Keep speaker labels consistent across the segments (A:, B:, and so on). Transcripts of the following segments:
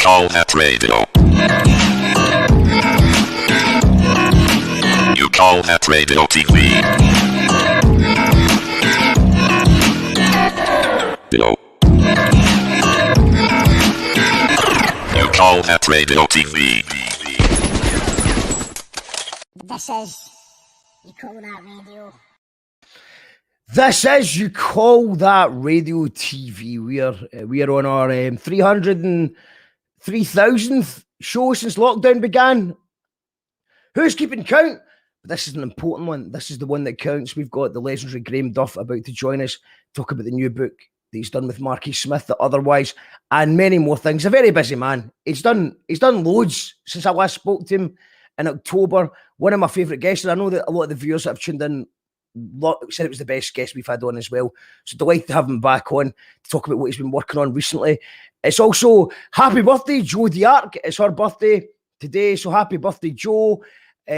A: call that radio. You call that radio TV. No. You call that radio TV.
B: This is You Call That Radio.
C: This is You Call That Radio TV. We are on our 303,000th show since lockdown began. Who's keeping count? But this is an important one. This is the one that counts. We've got the legendary Graham Duff about to join us, talk about the new book that he's done with Marquis Smith, The Otherwise, and many more things. A very busy man. He's done loads since I last spoke to him in October. One of my favourite guests, and I know that a lot of the viewers that have tuned in said it was the best guest we've had on as well. So delighted to have him back on to talk about what he's been working on recently. It's also happy birthday, Joe D'Arc. It's her birthday today, so happy birthday, Joe.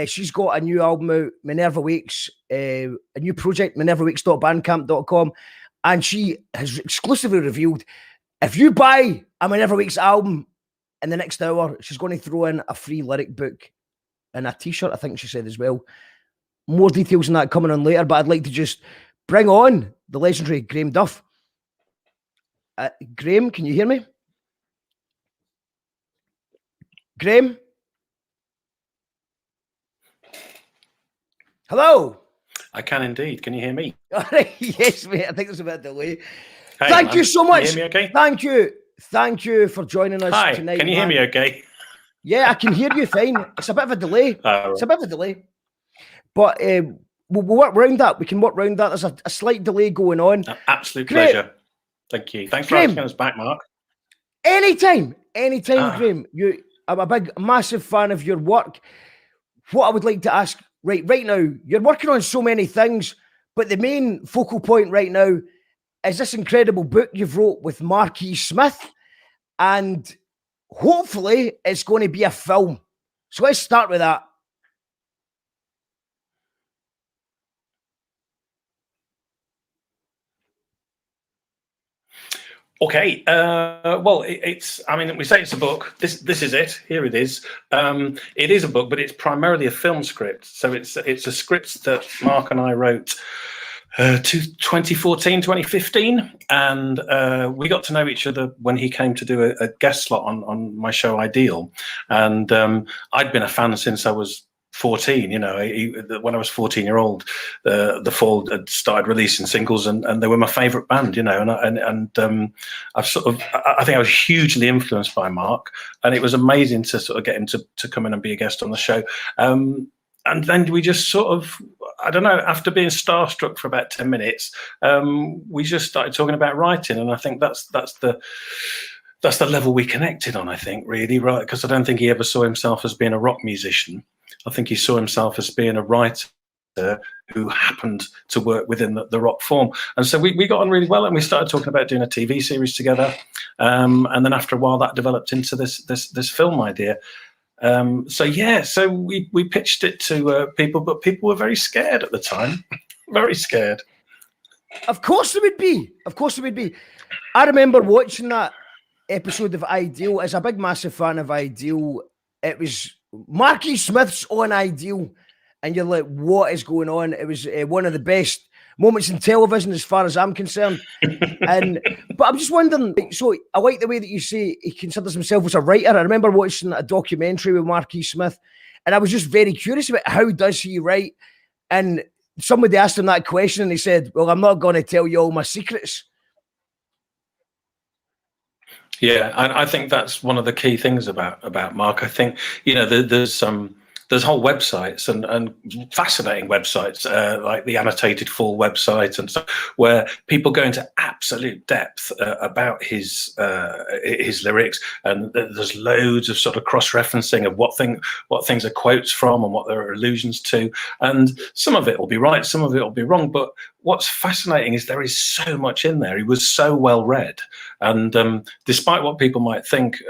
C: She's got a new album out, Minerva Wakes, a new project, minervawakes.bandcamp.com, and she has exclusively revealed if you buy a Minerva Wakes album in the next hour, she's going to throw in a free lyric book and a t-shirt, I think she said as well. More details on that coming on later, but I'd like to just bring on the legendary Graham Duff. Graham, can you hear me? Graham? Hello?
D: I can indeed. Can you hear me?
C: Yes, mate. I think there's a bit of delay.
D: Hey,
C: Thank you so much.
D: Can you hear me okay?
C: Thank you. Thank you for joining us
D: Hi,
C: tonight.
D: can you hear me okay?
C: Yeah, I can hear you fine. It's a bit of a delay. It's a bit of a delay. But we'll work around that. We can work around that. There's a slight delay going on.
D: Absolute pleasure. Thank you. Thanks for asking us back, Mark.
C: Anytime, Graham. I'm a big, massive fan of your work. What I would like to ask right now, you're working on so many things, but the main focal point right now is this incredible book you've wrote with Marquis Smith, and hopefully it's going to be a film. So let's start with that.
D: Okay. Well, it's. I mean, we say it's a book. This is it. Here it is. It is a book, but it's primarily a film script. So it's a script that Mark and I wrote 2014, 2015, and we got to know each other when he came to do a guest slot on my show Ideal, and I'd been a fan since I was 14. You know, when I was 14-year-old, the Fall had started releasing singles, and they were my favourite band. You know, and I've sort of, I think I was hugely influenced by Mark, and it was amazing to sort of get him to come in and be a guest on the show. And then we just sort of, I don't know, after being starstruck for about 10 minutes, we just started talking about writing, and I think that's the level we connected on. I think really, right, because I don't think he ever saw himself as being a rock musician. I think he saw himself as being a writer who happened to work within the rock form. And so we got on really well, and we started talking about doing a TV series together. And then after a while, that developed into this film idea. So we pitched it to people, but people were very scared at the time. Very scared.
C: Of course they would be. I remember watching that episode of Ideal. As a big, massive fan of Ideal, it was Marquis Smith's on Ideal, and you're like, what is going on? It was one of the best moments in television as far as I'm concerned. But I'm just wondering, so I like the way that you say he considers himself as a writer. I remember watching a documentary with Marquis Smith, and I was just very curious about how does he write? And somebody asked him that question, and he said, well, I'm not going to tell you all my secrets.
D: Yeah, I think that's one of the key things about Mark. I think, you know, there's whole websites and fascinating websites like the Annotated Fall website and stuff, where people go into absolute depth about his lyrics, and there's loads of sort of cross-referencing of what things are quotes from and what they're allusions to, and some of it will be right, some of it will be wrong. But what's fascinating is there is so much in there. He was so well read, and despite what people might think,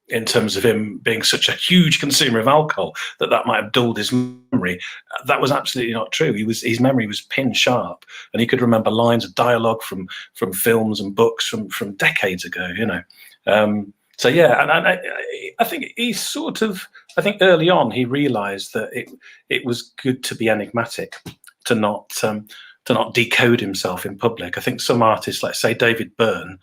D: in terms of him being such a huge consumer of alcohol, that might have dulled his memory, that was absolutely not true. His memory was pin sharp, and he could remember lines of dialogue from films and books from decades ago. You know, So yeah, and I think he's sort of. I think early on he realised that it was good to be enigmatic, to not decode himself in public. I think some artists, like say David Byrne,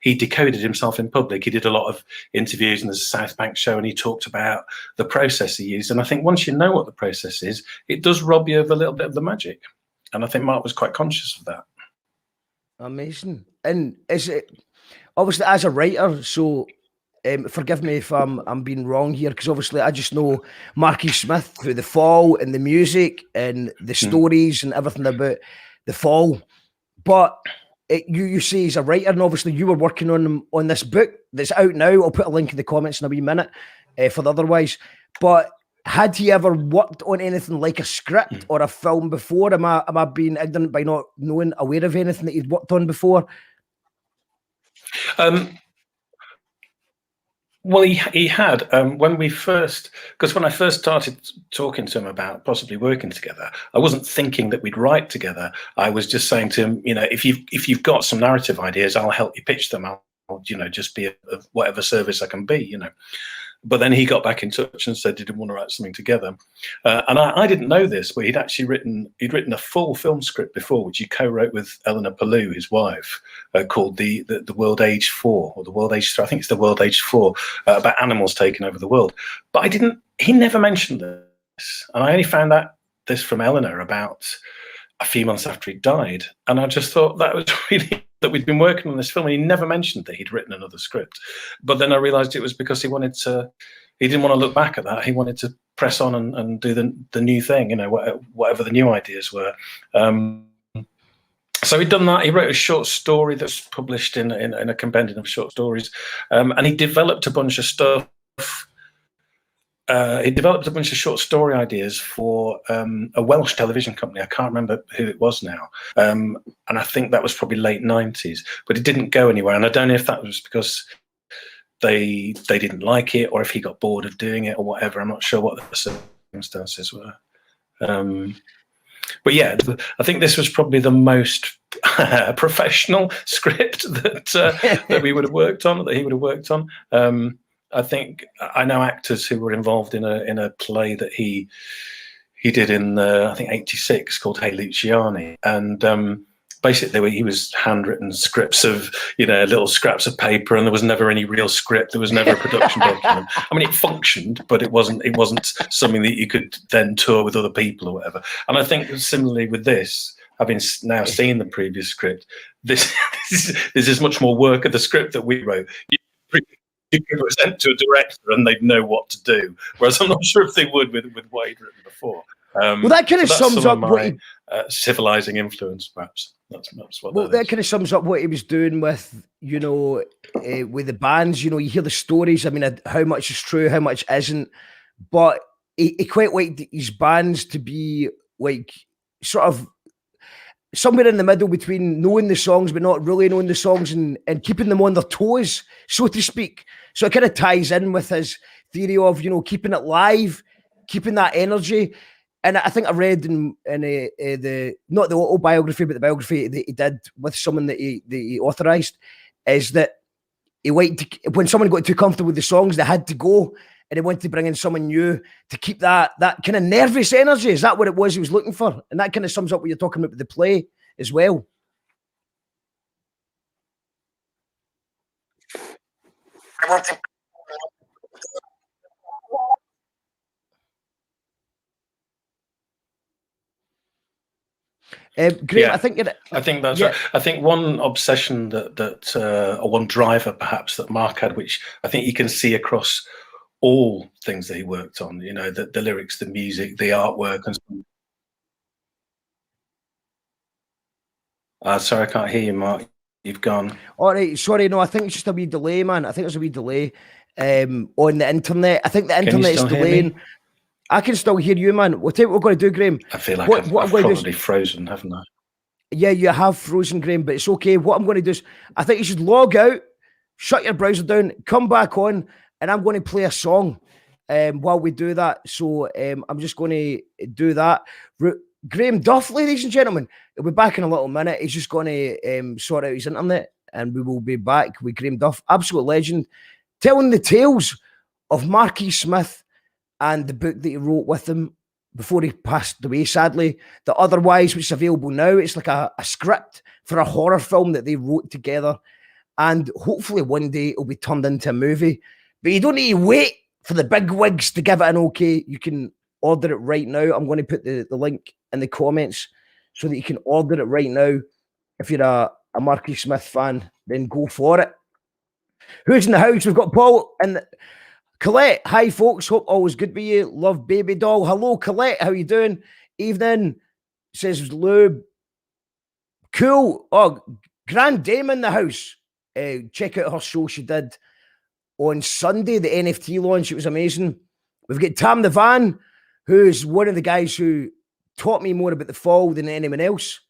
D: he decoded himself in public. He did a lot of interviews in the South Bank show, and he talked about the process he used. And I think once you know what the process is, it does rob you of a little bit of the magic. And I think Mark was quite conscious of that.
C: Amazing. And is it obviously as a writer? So forgive me if I'm being wrong here, because obviously I just know Marky Smith through the Fall and the music and the stories and everything about the Fall. But you say he's a writer, and obviously you were working on this book that's out now. I'll put a link in the comments in a wee minute for the otherwise. But had he ever worked on anything like a script or a film before? Am I being ignorant by not knowing, aware of anything that he'd worked on before?
D: Well, he had when I first started talking to him about possibly working together, I wasn't thinking that we'd write together. I was just saying to him, if you've got some narrative ideas, I'll help you pitch them. I'll just be of whatever service I can be, But then he got back in touch and said he didn't want to write something together, and I didn't know this, but he'd actually written a full film script before, which he co-wrote with Eleanor Pellew, his wife, called the World Age 4 or the World Age 3. I think it's the World Age 4, about animals taking over the world. But he never mentioned this, and I only found this from Eleanor about a few months after he died, and I just thought that was really. That we'd been working on this film, and he never mentioned that he'd written another script. But then I realised it was because he didn't want to look back at that. He wanted to press on and do the new thing, whatever the new ideas were. So he'd done that. He wrote a short story that's published in a compendium of short stories, and he developed a bunch of stuff. He developed a bunch of short story ideas for a Welsh television company. I can't remember who it was now. And I think that was probably late 90s, but it didn't go anywhere. And I don't know if that was because they didn't like it, or if he got bored of doing it or whatever. I'm not sure what the circumstances were. But yeah, I think this was probably the most professional script that we would have worked on, that he would have worked on. I think I know actors who were involved in a play that he did in I think '86 called Hey Luciani, and basically he was handwritten scripts of little scraps of paper, and there was never any real script. There was never a production document. I mean, it functioned, but it wasn't something that you could then tour with other people or whatever. And I think similarly with this, having now seen the previous script, this is much more work of the script that we wrote. You could present to a director and they'd know what to do, whereas I'm not sure if they would with what he'd written before.
C: Well, that kind of sums up
D: my civilizing influence, perhaps. That's what.
C: Well, that kind of sums up what he was doing with with the bands. You hear the stories. I mean, how much is true, how much isn't. But he quite liked his bands to be like sort of somewhere in the middle between knowing the songs but not really knowing the songs, and keeping them on their toes, so to speak. So it kind of ties in with his theory of keeping it live, keeping that energy. And I think I read in the not the autobiography but the biography that he did with someone that he authorized, is that he liked when someone got too comfortable with the songs, they had to go, and he wanted to bring in someone new to keep that kind of nervous energy. Is that what it was he was looking for? And that kind of sums up what you're talking about with the play as well. Graham,
D: yeah,
C: I think
D: that's right. I think one obsession or one driver perhaps that Mark had, which I think you can see across all things that he worked on, the lyrics, the music, the artwork, and sorry, I can't hear you, Mark. You've gone.
C: All right, sorry, no, I think it's just a wee delay, man. I think there's a wee delay on the internet. I think the internet is delaying. I can still hear you, man. We'll tell you what we're going to do, Graham.
D: I feel like I've probably frozen, haven't I?
C: Yeah, you have frozen, Graham, but it's okay. What I'm going to do is, I think you should log out, shut your browser down, come back on, and I'm going to play a song while we do that. So I'm just going to do that. Graham Duff, ladies and gentlemen, he'll be back in a little minute. He's just going to sort out his internet. and we will be back with Graham Duff, absolute legend, telling the tales of Marquis Smith and the book that he wrote with him before he passed away, sadly. The Otherwise, which is available now, it's like a script for a horror film that they wrote together, and hopefully one day it'll be turned into a movie. But you don't need to wait for the big wigs to give it an okay. You can order it right now. I'm going to put the link in the comments so that you can order it right now. If you're a Marquis Smith fan, then go for it. Who's in the house? We've got Paul and Colette. Hi, folks. Hope all is good with you. Love, baby doll. Hello, Colette. How you doing? Evening, says Lou. Cool. Oh, Grand Dame in the house. Check out her show she did on Sunday, the NFT launch. It was amazing. We've got Tam the Van, who's one of the guys who taught me more about the Fall than anyone else.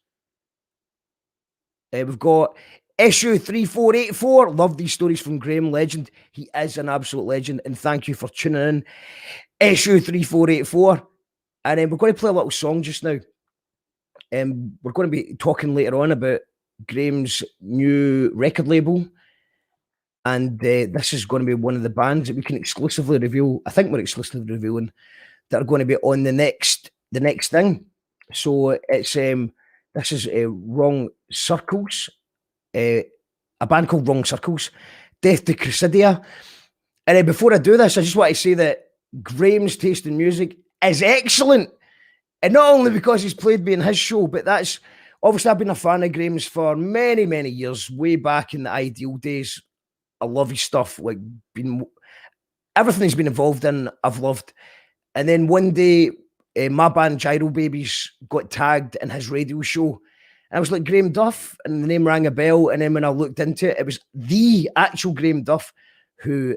C: We've got Issue 3484. Love these stories from Graham. Legend. He is an absolute legend. And thank you for tuning in. Issue 3484. And we're going to play a little song just now. We're going to be talking later on about Graham's new record label. And this is going to be one of the bands that we can exclusively reveal. I think we're exclusively revealing that are going to be on the next thing. So it's this is Wrong Circles, a band called Wrong Circles, Death to Crusadia. And before I do this, I just want to say that Graham's taste in music is excellent. And not only because he's played me in his show, but that's obviously I've been a fan of Graham's for many, many years, way back in the Ideal days. I love his stuff, like everything he's been involved in, I've loved. And then one day, my band Gyro Babies got tagged in his radio show. And I was like, Graham Duff, and the name rang a bell. And then when I looked into it, it was the actual Graham Duff who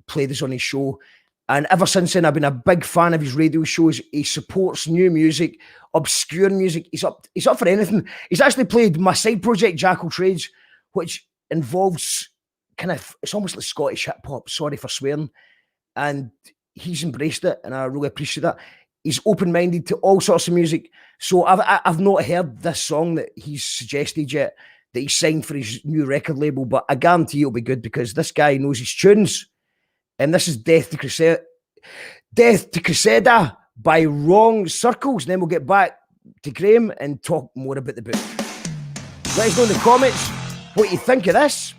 C: played us on his show. And ever since then, I've been a big fan of his radio shows. He supports new music, obscure music. He's up for anything. He's actually played my side project, Jackal Trades, which involves kind of, it's almost like Scottish hip hop. Sorry for swearing. And he's embraced it, and I really appreciate that. He's open-minded to all sorts of music. So I've not heard this song that he's suggested yet, that he's signed for his new record label, but I guarantee it'll be good because this guy knows his tunes. And this is Death to Crusadia by Wrong Circles. And then we'll get back to Graham and talk more about the book. Let us know in the comments what you think of this.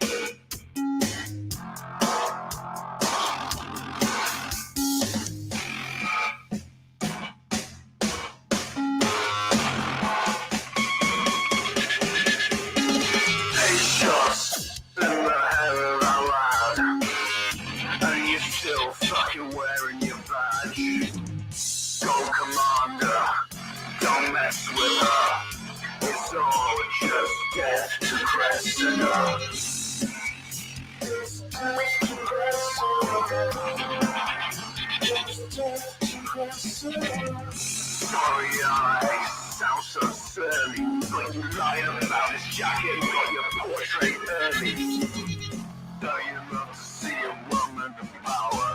E: Sounds so surly, but you lie about his jacket, got your portrait early. Don't you love to see a woman of power?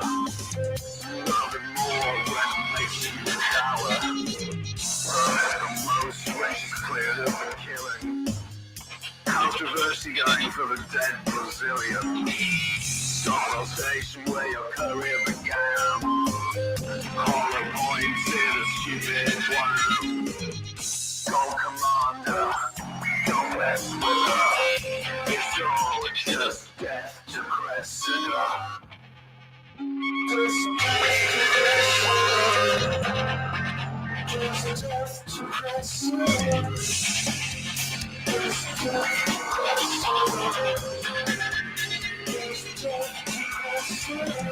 E: Nothing more when it makes you cower. The most when she's cleared of the killing. Controversy going for the dead Brazilian. Stop station where your career began. Hollow points in a stupid one. Go commander, don't mess with her. It's all just death to Cressida. Just death to Cressida. Just death to Cressida. Just death to Cressida.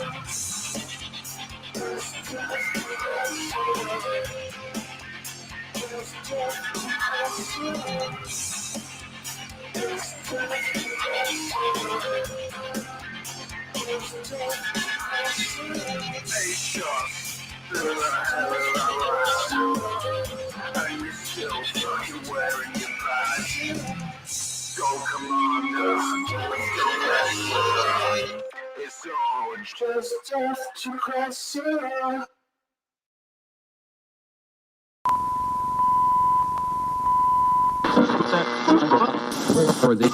E: Just death to Cressida. Hey, shots, they're the hell of and you're still fucking wearing your badge. Go, commander, don't mess with her. It's all just death to Cressida.
F: Brothers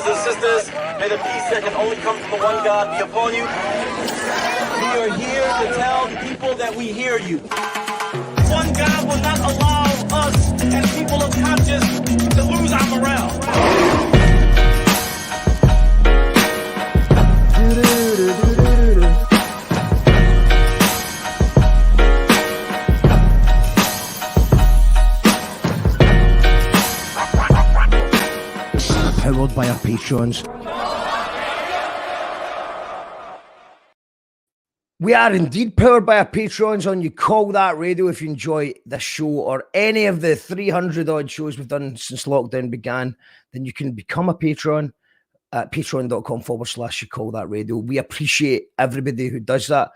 F: and sisters, may the peace that can only come from the one God be upon you. We are here to tell the people that we hear you. One God will not allow us as people of conscience to lose our morale.
C: Powered by our patrons. We are indeed powered by our patrons on You Call That Radio. If you enjoy this show or any of the 300 odd shows we've done since lockdown began, then you can become a patron at patreon.com/You Call That Radio. We appreciate everybody who does that.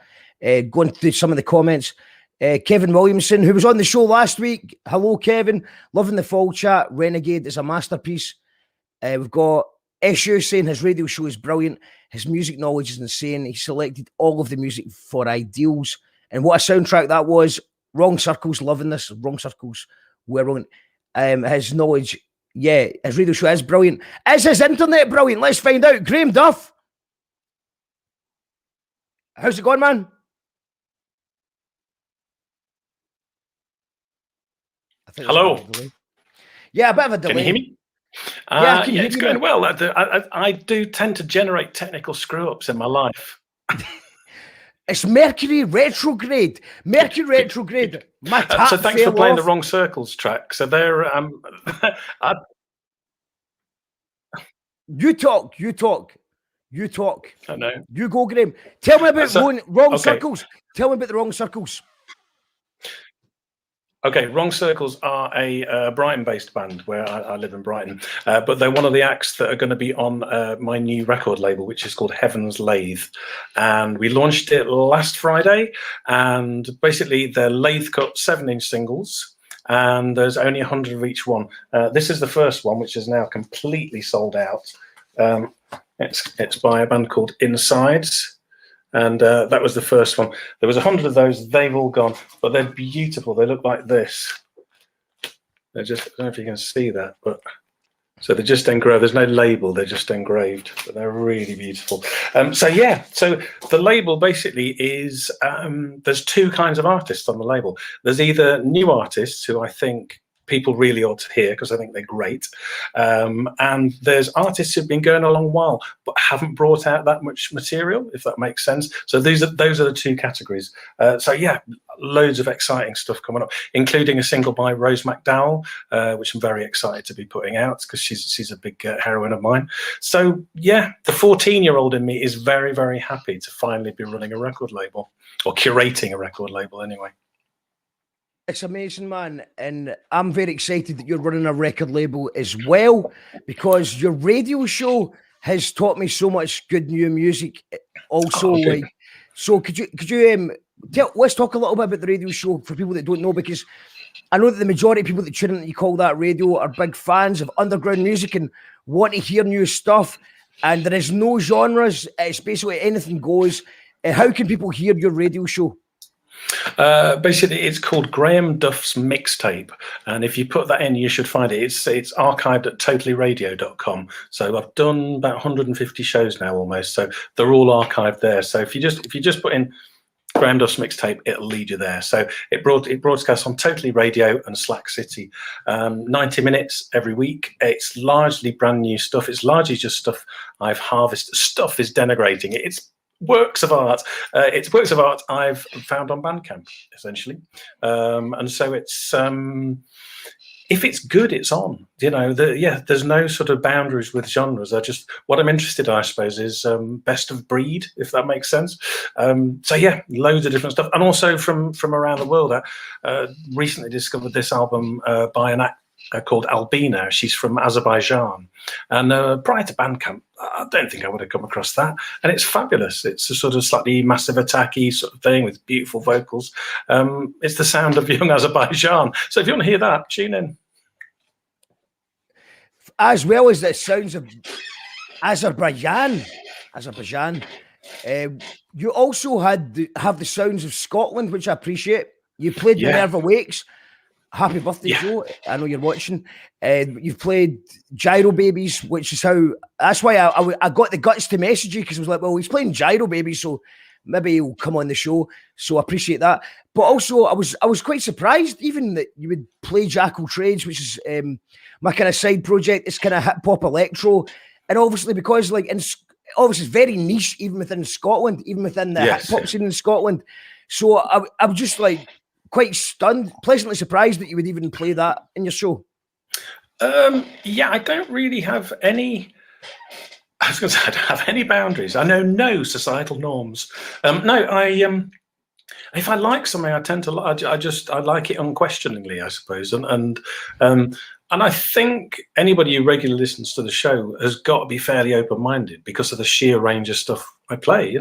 C: Going through some of the comments, Kevin Williamson, who was on the show last week. Hello, Kevin. Loving the fall chat. Renegade is a masterpiece. We've got Eshu saying his radio show is brilliant. His music knowledge is insane. He selected all of the music for Ideals. And what a soundtrack that was. Wrong Circles, loving this. Wrong Circles, we're on. His knowledge, yeah, his radio show is brilliant. Is his internet brilliant? Let's find out. Graham Duff. How's it going, man?
D: Hello.
C: Yeah, a bit of a delay.
D: Can you hear me?
C: Yeah,
D: it's going well. I do tend to generate technical screw-ups in my life.
C: It's Mercury retrograde. Mercury retrograde. My tap
D: so thanks for playing
C: off.
D: the Wrong Circles track. So there,
C: You talk.
D: I know.
C: You go, Graham. Tell me about wrong
D: okay.
C: circles. Tell me about the Wrong Circles.
D: Okay, Wrong Circles are a Brighton-based band where I live in Brighton, but they're one of the acts that are going to be on my new record label, which is called Heaven's Lathe. And we launched it last Friday, and basically they're lathe-cut 7-inch singles, and there's only 100 of each one. This is the first one, which is now completely sold out. It's by a band called Insides. And that was the first one. There was 100 of those. They've all gone, but they're beautiful. They look like this. They're just, I don't know if you can see that, but so they're just engraved. There's no label. They're just engraved, but they're really beautiful. So the label basically is, there's two kinds of artists on the label. There's either new artists who I think people really ought to hear because I think they're great. And there's artists who've been going a long while but haven't brought out that much material, if that makes sense. So those are the two categories. Loads of exciting stuff coming up, including a single by Rose McDowell, which I'm very excited to be putting out because she's a big heroine of mine. So yeah, the 14-year-old in me is very, very happy to finally be running a record label, or curating a record label anyway.
C: It's amazing, man. And I'm very excited that you're running a record label as well, because your radio show has taught me so much good new music. Also, so could you let's talk a little bit about the radio show for people that don't know, because I know that the majority of people that tune in that You Call That Radio are big fans of underground music and want to hear new stuff. And there is no genres. It's basically anything goes. How can people hear your radio show?
D: Basically, it's called Graham Duff's Mixtape, and if you put that in, you should find it. It's archived at totallyradio.com. So I've done about 150 shows now, almost. So they're all archived there. So if you just put in Graham Duff's Mixtape, it'll lead you there. So it broadcasts on Totally Radio and Slack City, 90 minutes every week. It's largely brand new stuff. It's largely just stuff I've harvested. Stuff is denigrating it. It's works of art. It's works of art I've found on Bandcamp, essentially. And so it's if it's good, it's on. You know, there's no sort of boundaries with genres. What I'm interested in, I suppose, is best of breed, if that makes sense. So yeah, loads of different stuff, and also from around the world. I recently discovered this album by an act called Albina. She's from Azerbaijan, and prior to Bandcamp, I don't think I would have come across that. And it's fabulous. It's a sort of slightly massive attacky sort of thing with beautiful vocals. It's the sound of young Azerbaijan. So if you want to hear that, tune in.
C: As well as the sounds of Azerbaijan. You also have the sounds of Scotland, which I appreciate. You played Minerva Wakes. Happy birthday,
D: Yeah.
C: Joe. I know you're watching. You've played Gyro Babies, which is that's why I got the guts to message you, because I was like, well, he's playing Gyro Babies, so maybe he'll come on the show. So I appreciate that. But also, I was quite surprised even that you would play Jackal Trades, which is my kind of side project. It's kind of hip hop electro. And obviously, because obviously it's very niche, even within Scotland, even within the hip hop scene in Scotland. So I was just like quite stunned, pleasantly surprised that you would even play that in your show.
D: Yeah, I don't really have any. I was going to say I don't have any boundaries. I know no societal norms. If I like something, I tend to. I like it unquestioningly, I suppose, and I think anybody who regularly listens to the show has got to be fairly open-minded because of the sheer range of stuff I play.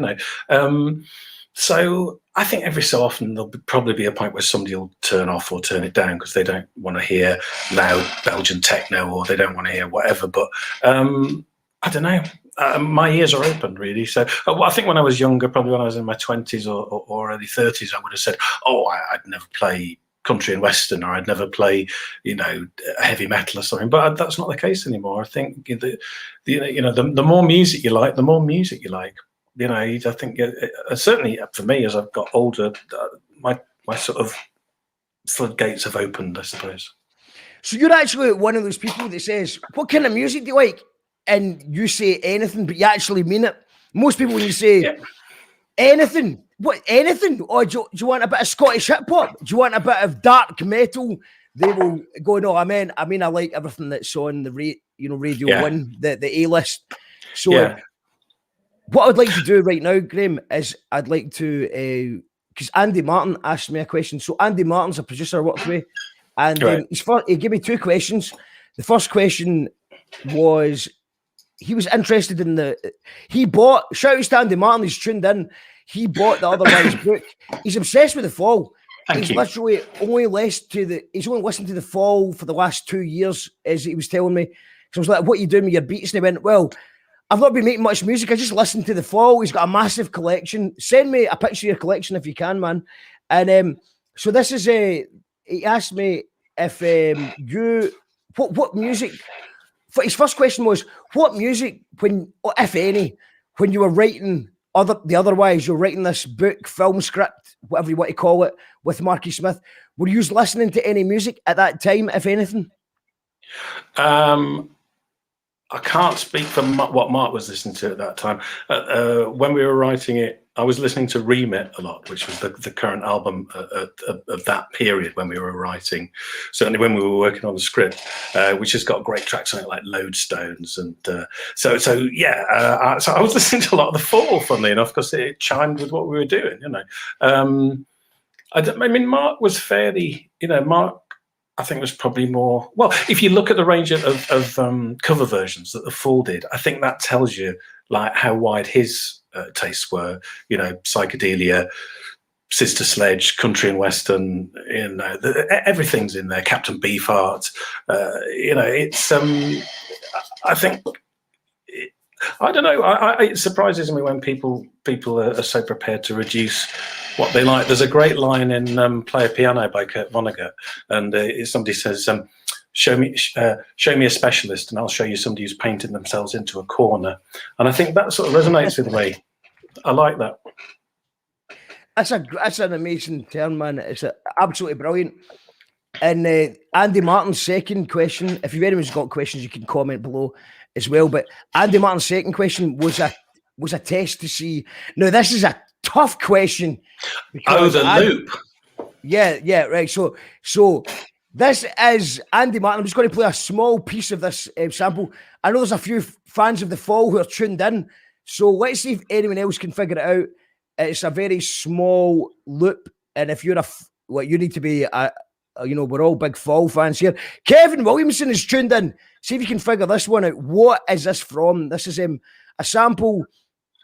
D: So I think every so often there'll probably be a point where somebody will turn off or turn it down because they don't want to hear loud Belgian techno or they don't want to hear whatever. But I don't know. My ears are open, really. So I think when I was younger, probably when I was in my 20s or early 30s, I would have said, I'd never play country and western, or I'd never play, heavy metal or something. But that's not the case anymore. I think the more music you like, the more music you like. I think certainly for me, as I've got older, my sort of floodgates have opened, I suppose.
C: So you're actually one of those people that says, what kind of music do you like? And you say anything, but you actually mean it. Most people, when you say anything, what, anything? Or do you want a bit of Scottish hip hop? Do you want a bit of dark metal? They will go, no, I mean, I like everything that's on the Radio 1, the A-list. So what I'd like to do right now, Graham, is I'd like to, because Andy Martin asked me a question. So Andy Martin's a producer I worked with, and he gave me two questions. The first question was, he was interested in shout out to Andy Martin, he's tuned in. He bought the other guy's book. He's obsessed with the Fall. He's literally only listened to the Fall for the last 2 years, as he was telling me. So I was like, what are you doing with your beats? And he went, well, I've not been making much music. I just listened to the Fall. He's got a massive collection. Send me a picture of your collection if you can, man. And so this is he asked me if what music. His first question was, what music, when, if any, when you were writing you're writing this book, film script, whatever you want to call it, with Marky Smith, were you listening to any music at that time, if anything?
D: I can't speak for what Mark was listening to at that time. When we were writing it, I was listening to Remit a lot, which was the current album of that period when we were writing. Certainly when we were working on the script, which has got great tracks on it like Lodestones. And so I was listening to a lot of The Fall, funnily enough, because it chimed with what we were doing, Mark was fairly, Mark, I think was probably more, well, if you look at the range of cover versions that The Fall did, I think that tells you like how wide his tastes were, psychedelia, Sister Sledge, country and western, everything's in there, Captain Beefheart, it's, I think, I don't know, it surprises me when people are so prepared to reduce what they like. There's a great line in Play a Piano by Kurt Vonnegut, and somebody says, show me a specialist and I'll show you somebody who's painted themselves into a corner. And I think that sort of resonates with me. I like that.
C: That's an amazing term, man. It's absolutely brilliant. And Andy Martin's second question, if anyone's got questions, you can comment below as well. But Andy Martin's second question was a test to see. Now, this is a tough question.
D: Loop.
C: Yeah, right. So this is Andy Martin. I'm just going to play a small piece of this sample. I know there's a few fans of The Fall who are tuned in. So let's see if anyone else can figure it out. It's a very small loop. And if you're you need to be, we're all big Fall fans here. Kevin Williamson is tuned in. See if you can figure this one out. What is this from? This is a sample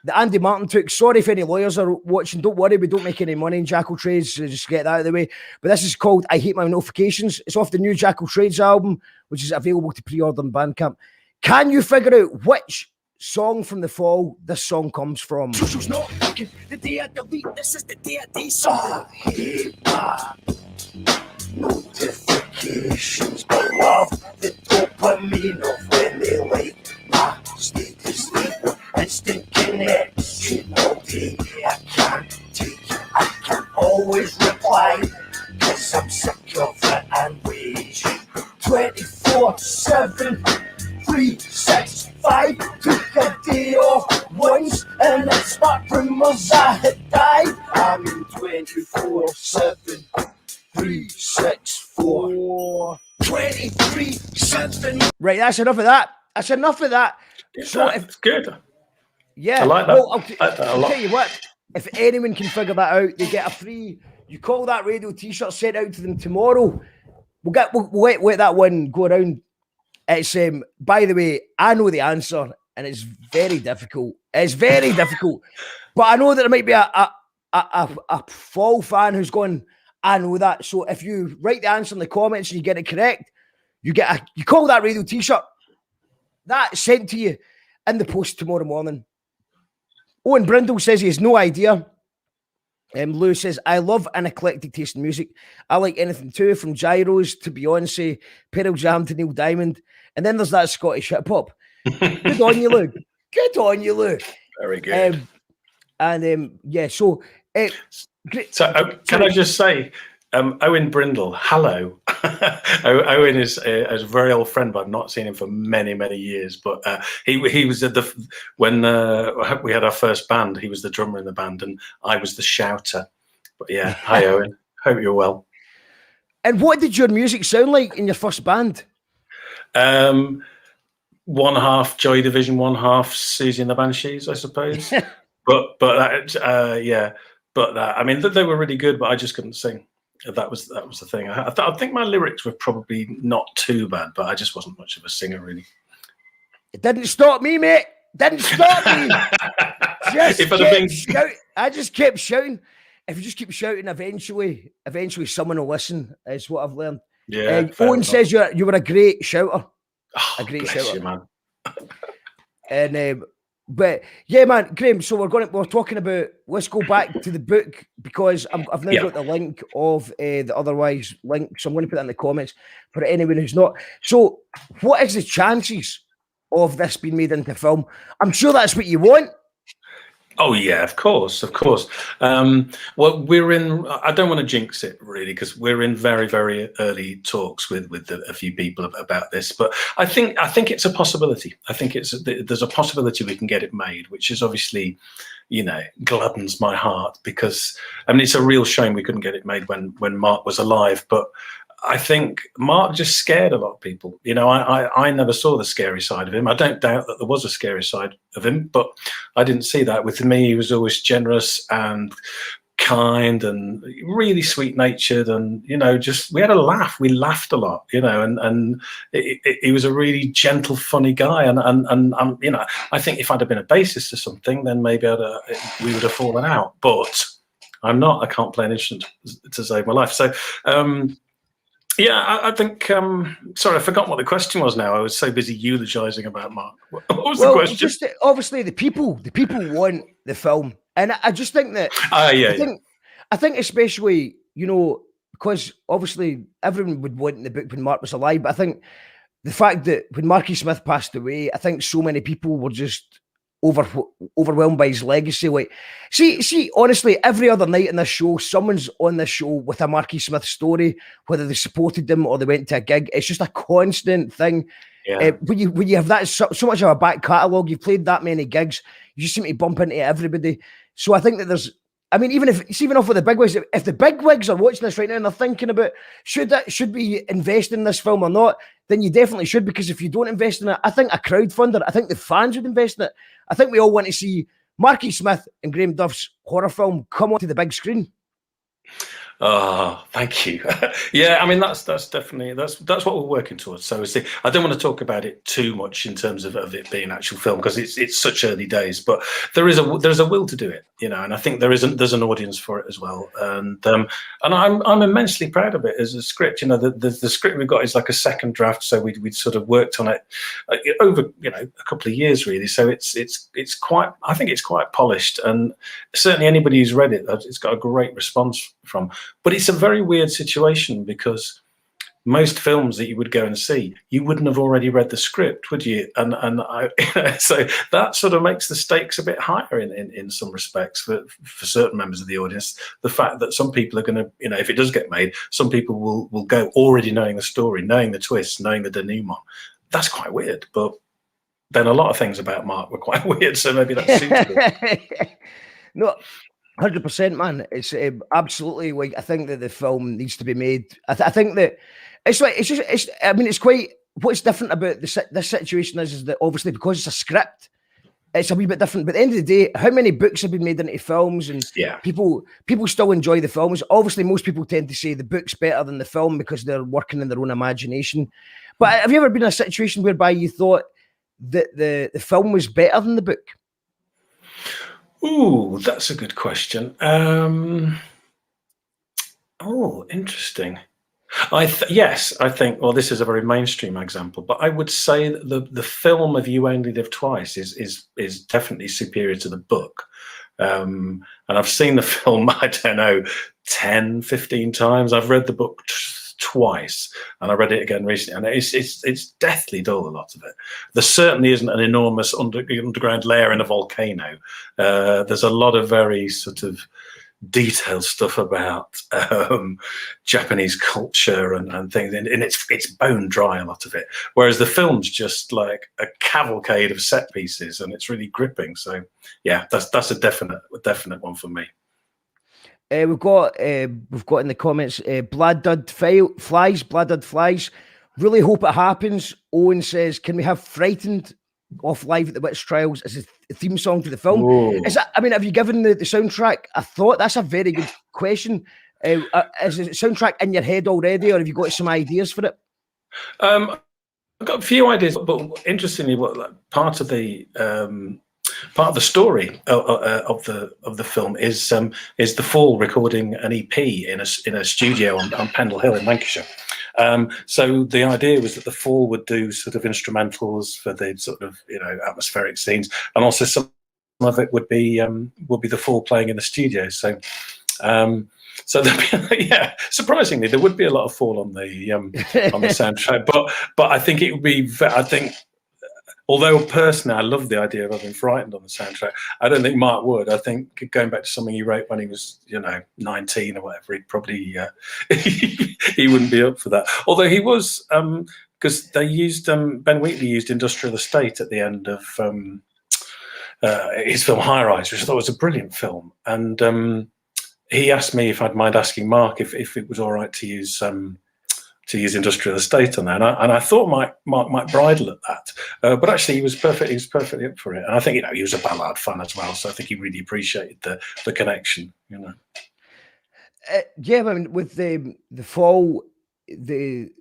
C: that Andy Martin took. Sorry if any lawyers are watching. Don't worry, we don't make any money in Jackal Trades, so just get that out of the way. But this is called I Hate My Notifications. It's off the new Jackal Trades album, which is available to pre-order on Bandcamp. Can you figure out which song from The Fall this song comes from?
G: Social's not working. The day I delete this is the day I day something. I hate my notifications. medications, but love the dopamine of when they like my state is legal. Instant connection all day. I can't take it, I can always reply, cause I'm sick of it and waiting. 24/7, 365. Took a day off once and it's back rumors I had died. I'm in 24/7, 364, 23/7.
C: Right, that's enough of that. That's enough of that. So
D: It's good.
C: Yeah,
D: I like that.
C: Well,
D: I like that a
C: I'll
D: lot.
C: tell you what. If anyone can figure that out, they get a free. You call that radio T-shirt sent out to them tomorrow. We'll let that one go around. It's by the way, I know the answer, and it's very difficult. It's very difficult, but I know that there might be a Fall fan who's going, I know that. So if you write the answer in the comments and you get it correct, you call that radio T-shirt. That's sent to you in the post tomorrow morning. Owen Brindle says he has no idea. Lou says, I love an eclectic taste in music. I like anything too, from Gyros to Beyonce, Pearl Jam to Neil Diamond. And then there's that Scottish hip hop. Good on you, Lou. Good on you, Lou.
D: Very good.
C: Yeah, so...
D: Can I just say, Owen Brindle, hello. Owen is a very old friend, but I've not seen him for many, many years. But he was at when we had our first band. He was the drummer in the band, and I was the shouter. But yeah, hi Owen. Hope you're well.
C: And what did your music sound like in your first band?
D: One half Joy Division, one half Susie and the Banshees, I suppose. but I mean, they were really good, but I just couldn't sing. That was the thing. I think my lyrics were probably not too bad, but I just wasn't much of a singer, really.
C: It didn't stop me, mate. Didn't stop me. I just kept shouting. If you just keep shouting, eventually someone will listen. Is what I've learned.
D: Yeah.
C: Owen says you were a great shouter.
D: A great shouter, you, man.
C: And but yeah, man, Graham. So we're talking about. Let's go back to the book because I've now got the link of the otherwise link. So I'm going to put that in the comments for anyone who's not. So, what is the chances of this being made into film? I'm sure that's what you want.
D: Oh yeah, of course. Well, we're in. I don't want to jinx it really, because we're in very, very early talks with a few people about this. But I think it's a possibility. I think there's a possibility we can get it made, which is obviously, gladdens my heart, because I mean it's a real shame we couldn't get it made when Mark was alive. But I think Mark just scared a lot of people. I never saw the scary side of him. I don't doubt that there was a scary side of him, but I didn't see that. With me, he was always generous and kind and really sweet-natured, and we had a laugh. We laughed a lot, and he was a really gentle, funny guy. And I think if I'd have been a bassist or something, then maybe we would have fallen out. But I'm not. I can't play an instrument to save my life. So. Yeah, I think. Sorry, I forgot what the question was. Now I was so busy eulogizing about Mark. What was the question?
C: Just obviously the people want the film, and I just think that. I think especially because obviously everyone would want the book when Mark was alive, but I think the fact that when Marky Smith passed away, I think so many people were just overwhelmed by his legacy. Like, see, honestly, every other night in this show, someone's on this show with a Marky Smith story, whether they supported them or they went to a gig. It's just a constant thing. Yeah. When you have that so much of a back catalogue, you've played that many gigs, you just seem to bump into everybody. So I think that even off with the bigwigs, if the bigwigs are watching this right now and they're thinking about should we invest in this film or not, then you definitely should, because if you don't invest in it, I think a crowdfunder, I think the fans would invest in it. I think we all want to see Marky Smith and Graham Duff's horror film come onto the big screen.
D: Oh, thank you. Yeah, I mean that's definitely that's what we're working towards. So I don't want to talk about it too much in terms of it being an actual film, because it's such early days. But there's a will to do it, and I think there's an audience for it as well. And I'm immensely proud of it as a script. The script we've got is like a second draft, so we'd sort of worked on it over a couple of years really. So it's quite, I think it's quite polished, and certainly anybody who's read it, it's got a great response from. But it's a very weird situation, because most films that you would go and see, you wouldn't have already read the script, would you? And I, so that sort of makes the stakes a bit higher in some respects for certain members of the audience. The fact that some people are going to, if it does get made, some people will go already knowing the story, knowing the twist, knowing the denouement. That's quite weird. But then a lot of things about Mark were quite weird, so maybe that's suitable.
C: No, 100%, man. It's absolutely like, I think that the film needs to be made. I think that it's quite, what's different about this situation is that obviously because it's a script, it's a wee bit different. But at the end of the day, how many books have been made into films, and people still enjoy the films. Obviously, most people tend to say the book's better than the film because they're working in their own imagination. But have you ever been in a situation whereby you thought that the film was better than the book?
D: Ooh, that's a good question. Interesting. Yes, I think, well, this is a very mainstream example, but I would say that the film of You Only Live Twice is definitely superior to the book. And I've seen the film, I don't know, 10, 15 times. I've read the book twice, and I read it again recently, and it's deathly dull, a lot of it. There certainly isn't an enormous underground layer in a volcano. There's a lot of very sort of detailed stuff about Japanese culture and things, and it's bone dry, a lot of it, whereas the film's just like a cavalcade of set pieces, and it's really gripping. So yeah, that's a definite one for me.
C: We've got in the comments, Bladdud Flies. Really hope it happens. Owen says, can we have Frightened off Live at the Witch Trials as a theme song to the film? Is that, have you given the soundtrack a thought? That's a very good question. Is the soundtrack in your head already, or have you got some ideas for it?
D: I've got a few ideas, but interestingly, part of the story of the film is the Fall recording an EP in a studio on Pendle Hill in Lancashire. So the idea was that the Fall would do sort of instrumentals for the sort of atmospheric scenes, and also some of it would be the Fall playing in the studio. So surprisingly, there would be a lot of Fall on the soundtrack, but I think it would be. Although personally, I love the idea of having Frightened on the soundtrack, I don't think Mark would. I think going back to something he wrote when he was, 19 or whatever, he'd probably he wouldn't be up for that. Although he was, because they used Ben Wheatley used Industrial Estate at the end of his film High Rise, which I thought was a brilliant film. And he asked me if I'd mind asking Mark if it was all right to use Industrial Estate on that, and I thought Mark might bridle at that, but actually he was perfectly up for it. And I think he was a Ballard fan as well, so I think he really appreciated the connection.
C: With the Fall, it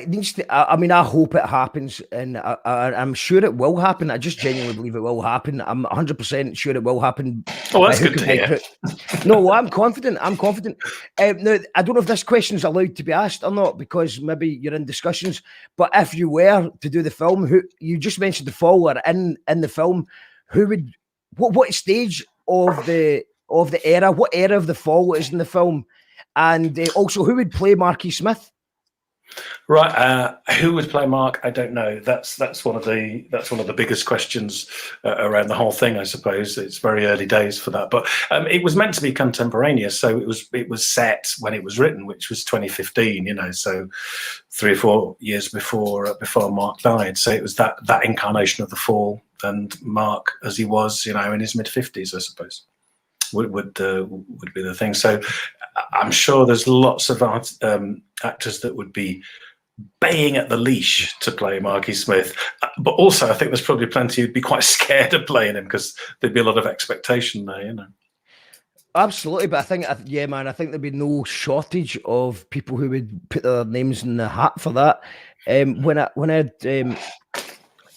C: needs to. I hope it happens, and I'm sure it will happen. I just genuinely believe it will happen. I'm 100% sure it will happen.
D: Oh, that's good to hear.
C: No, I'm confident. Now, I don't know if this question is allowed to be asked or not, because maybe you're in discussions. But if you were to do the film, who you just mentioned the Fall are in the film, who would what stage of the era, what era of the Fall is in the film, and also who would play Marky Smith?
D: Right, who would play Mark? I don't know. That's one of the biggest questions around the whole thing, I suppose. It's very early days for that, but it was meant to be contemporaneous, so it was set when it was written, which was 2015. So 3 or 4 years before Mark died. So it was that incarnation of the Fall, and Mark as he was, in his mid-50s, I suppose, would be the thing. So I'm sure there's lots of actors that would be baying at the leash to play Marky Smith, but also I think there's probably plenty who'd be quite scared of playing him because there'd be a lot of expectation there.
C: Absolutely, but I think there'd be no shortage of people who would put their names in the hat for that.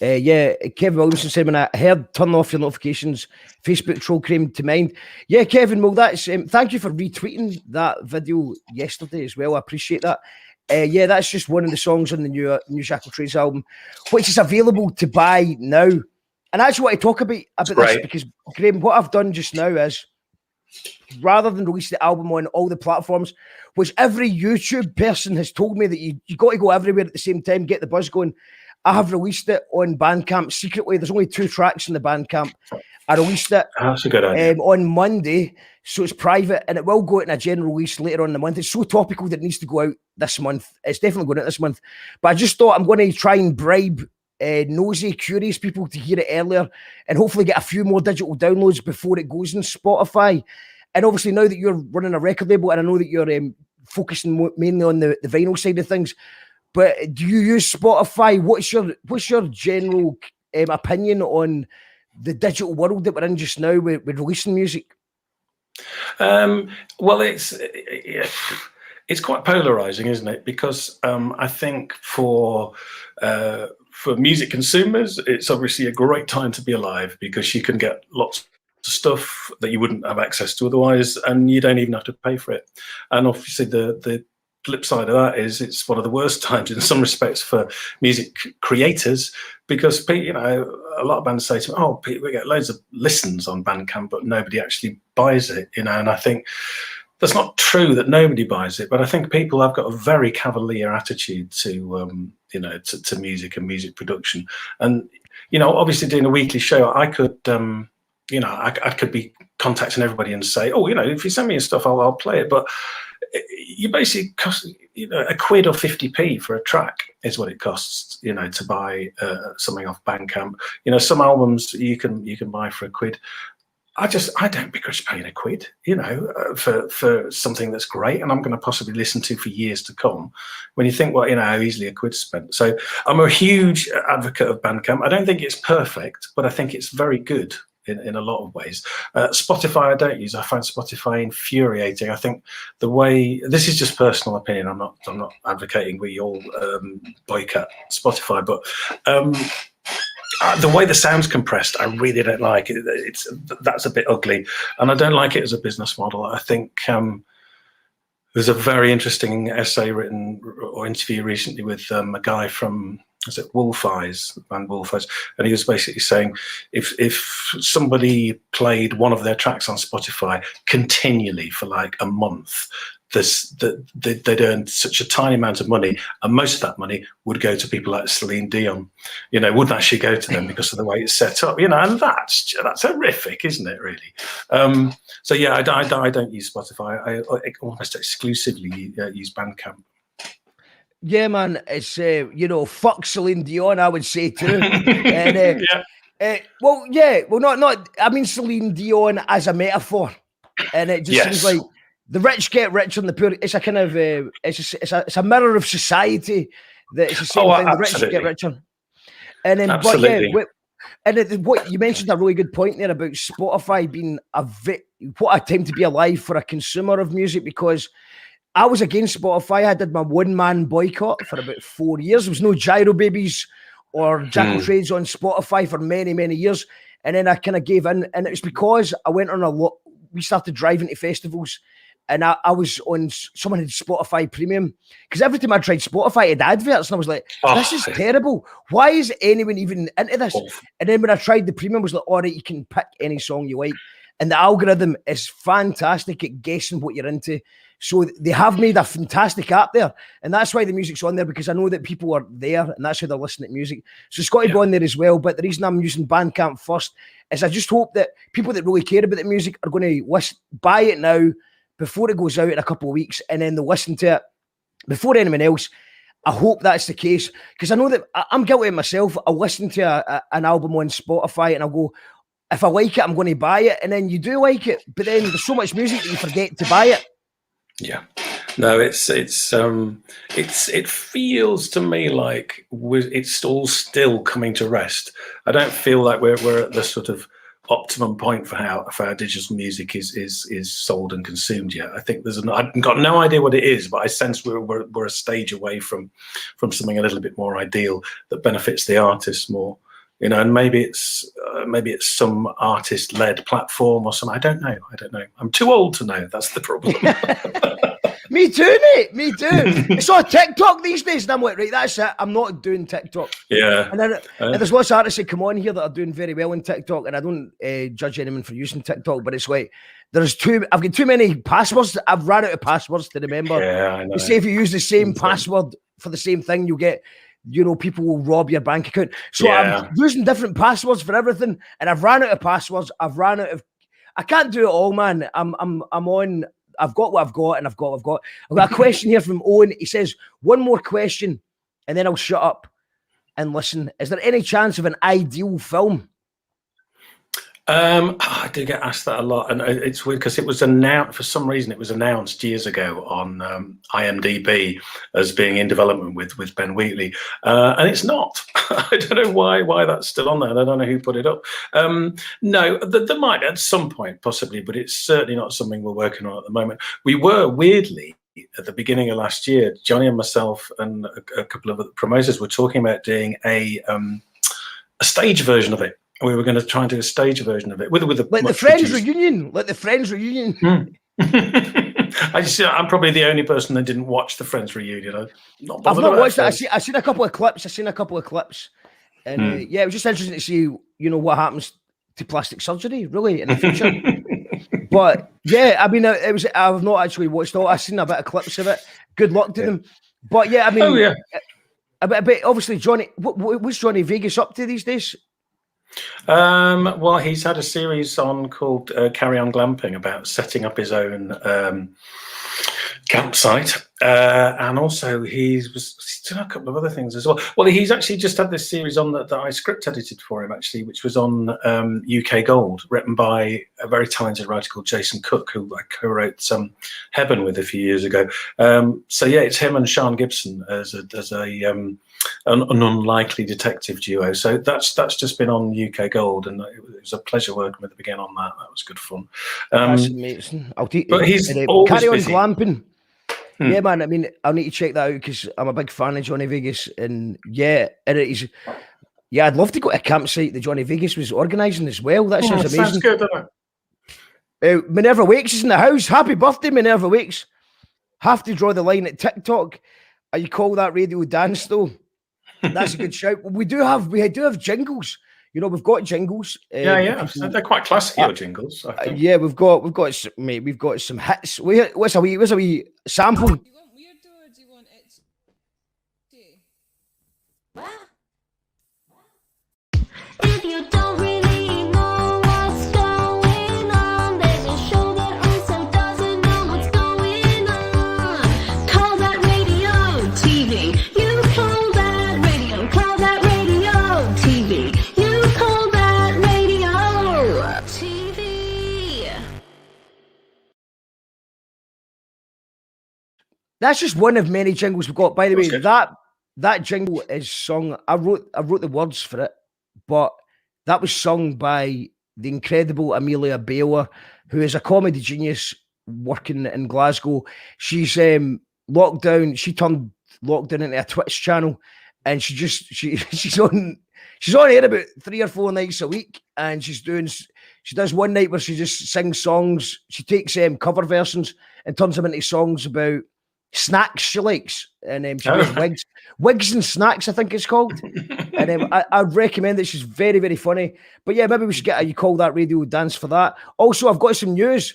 C: Kevin Williamson said, when I heard turn off your notifications, Facebook troll came to mind. Yeah, Kevin, well, that's thank you for retweeting that video yesterday as well. I appreciate that. That's just one of the songs on the new Shackle Trades album, which is available to buy now. And I actually want to talk about this because, Graham, what I've done just now is rather than release the album on all the platforms, which every YouTube person has told me that you got to go everywhere at the same time, get the buzz going. I have released it on Bandcamp secretly. There's only 2 tracks in the Bandcamp. I released it
D: That's a good idea.
C: on Monday, so it's private, and it will go out in a general release later on in the month. It's so topical that it needs to go out this month. It's definitely going out this month. But I just thought I'm going to try and bribe nosy, curious people to hear it earlier, and hopefully get a few more digital downloads before it goes on Spotify. And obviously, now that you're running a record label, and I know that you're focusing mainly on the vinyl side of things, but do you use Spotify? What's your general opinion on the digital world that we're in just now with releasing music?
D: Well, it's quite polarizing, isn't it? Because I think for music consumers, it's obviously a great time to be alive, because you can get lots of stuff that you wouldn't have access to otherwise, and you don't even have to pay for it. And obviously the flip side of that is it's one of the worst times in some respects for music creators, because a lot of bands say to me, "Oh, we get loads of listens on Bandcamp, but nobody actually buys it," And I think that's not true that nobody buys it, but I think people have got a very cavalier attitude to to music and music production. And obviously doing a weekly show, I could I could be contacting everybody and say, "Oh, if you send me your stuff, I'll play it," but you basically cost a quid or 50p for a track is what it costs to buy something off Bandcamp. Some albums you can buy for a quid. I don't begrudge paying a quid for something that's great and I'm going to possibly listen to for years to come, when you think how easily a quid's spent. So I'm a huge advocate of Bandcamp. I don't think it's perfect, but I think it's very good in a lot of ways. Spotify I don't use. I find Spotify infuriating. I think the way, this is just personal opinion, I'm not advocating we all boycott Spotify, but the way the sound's compressed, I really don't like it. That's a bit ugly, and I don't like it as a business model. I think there's a very interesting essay written or interview recently with a guy from Wolf Eyes, the band Wolf Eyes, and he was basically saying if somebody played one of their tracks on Spotify continually for like a month, they'd earn such a tiny amount of money, and most of that money would go to people like Celine Dion. Wouldn't actually go to them because of the way it's set up. And that's horrific, isn't it? Really. So yeah, I don't use Spotify. I almost exclusively use Bandcamp.
C: Yeah, man, it's fuck Celine Dion, I would say too. And, not. I mean Celine Dion as a metaphor, and it just seems like the rich get richer and the poor. It's a kind of it's a mirror of society. That it's the same thing. The rich get richer, and then what you mentioned a really good point there about Spotify being what a time to be alive for a consumer of music, because I was against Spotify. I did my one-man boycott for about 4 years. There was no Gyro Babies or Jackal Trades on Spotify for many, many years. And then I kind of gave in. And it was because I went on we started driving to festivals, and I was on, someone had Spotify Premium. Because every time I tried Spotify, it had adverts. And I was like, this is terrible. Why is anyone even into this? And then when I tried the Premium, I was like, all right, you can pick any song you like. And the algorithm is fantastic at guessing what you're into. So they have made a fantastic app there, and that's why the music's on there, because I know that people are there, and that's how they're listening to music. So it's got to be on there as well. But the reason I'm using Bandcamp first is I just hope that people that really care about the music are going to buy it now before it goes out in a couple of weeks, and then they'll listen to it before anyone else. I hope that's the case, because I know that I'm guilty of myself. I'll listen to an album on Spotify and I'll go, if I like it, I'm going to buy it. And then you do like it, but then there's so much music that you forget to buy it. Yeah,
D: no, it feels to me like it's all still coming to rest. I don't feel like we're at the sort of optimum point for how digital music is sold and consumed yet. I think I've got no idea what it is, but I sense we're a stage away from something a little bit more ideal that benefits the artist more. And maybe it's some artist-led platform or something. I don't know. I'm too old to know. That's the problem.
C: Me too, mate. Me too. It's on TikTok these days, and I'm like, right, that's it. I'm not doing TikTok.
D: Yeah.
C: And then and there's lots of artists that come on here that are doing very well in TikTok, and I don't judge anyone for using TikTok, but it's like I've got too many passwords. I've ran out of passwords to remember.
D: Yeah, I know.
C: You say if you use the same password for the same thing, you'll get, people will rob your bank account. So I'm using different passwords for everything, and I've ran out of passwords. I can't do it all, man. I'm on. I've got what I've got, and I've got. I've got a question here from Owen. He says, one more question, and then I'll shut up and listen. Is there any chance of an ideal film?
D: I do get asked that a lot, and it's weird because it was announced, for some reason, it was announced years ago on IMDb as being in development with Ben Wheatley, and it's not. I don't know why that's still on there. I don't know who put it up. No, there might at some point possibly, but it's certainly not something we're working on at the moment. We were weirdly at the beginning of last year, Johnny and myself and a couple of other promoters were talking about doing a stage version of it. We were going to try and do a stage version of it with
C: like the Friends reunion.
D: I'm probably the only person that didn't watch the Friends reunion. I've not
C: watched it. I seen a couple of clips. And it was just interesting to see, what happens to plastic surgery really in the future. But yeah, I mean, I've not actually watched all. I've seen a bit of clips of it. Good luck to them. But yeah, I mean, a bit. Obviously, Johnny. What's Johnny Vegas up to these days?
D: Well, he's had a series on called Carry On Glamping about setting up his own campsite, and also he's done a couple of other things as well. Well, he's actually just had this series on that I script edited for him, actually, which was on UK Gold, written by a very talented writer called Jason Cook, who I co-wrote Heaven with a few years ago. So yeah, it's him and Sean Gibson as an unlikely detective duo. So that's just been on UK Gold, and it was a pleasure working with him again on that. That was good fun.
C: That's amazing.
D: But he's always
C: Carry On
D: busy.
C: Glamping. Yeah, man. I mean, I'll need to check that out because I'm a big fan of Johnny Vegas, and I'd love to go to a campsite that Johnny Vegas was organising as well. That sounds amazing.
D: Sounds good, doesn't it?
C: Minerva Wakes is in the house. Happy birthday, Minerva Wakes. Have to draw the line at TikTok. You call that radio dance though? That's a good shout. We do have jingles. We've got jingles.
D: They're quite classic jingles. I think.
C: Yeah, we've got some hits. What's a wee sample?
H: Do you want weirdo or do you want it?
I: If you don't really know what's going on, there's a show that also doesn't know what's going on. Call that radio TV. You call that radio. Call that radio TV. You call that radio TV.
C: That's just one of many jingles we've got. By the way, that jingle is sung. I wrote the words for it, but that was sung by the incredible Amelia Baylor, who is a comedy genius working in Glasgow. She's lockdown. She turned lockdown into a Twitch channel, and she's on air about 3 or 4 nights a week, and she does one night where she just sings songs. She takes cover versions and turns them into songs about snacks she likes, and she does wigs and snacks, I think it's called. And I'd recommend it. She's very, very funny. But yeah, maybe we should get you call that radio dance for that. Also, I've got some news.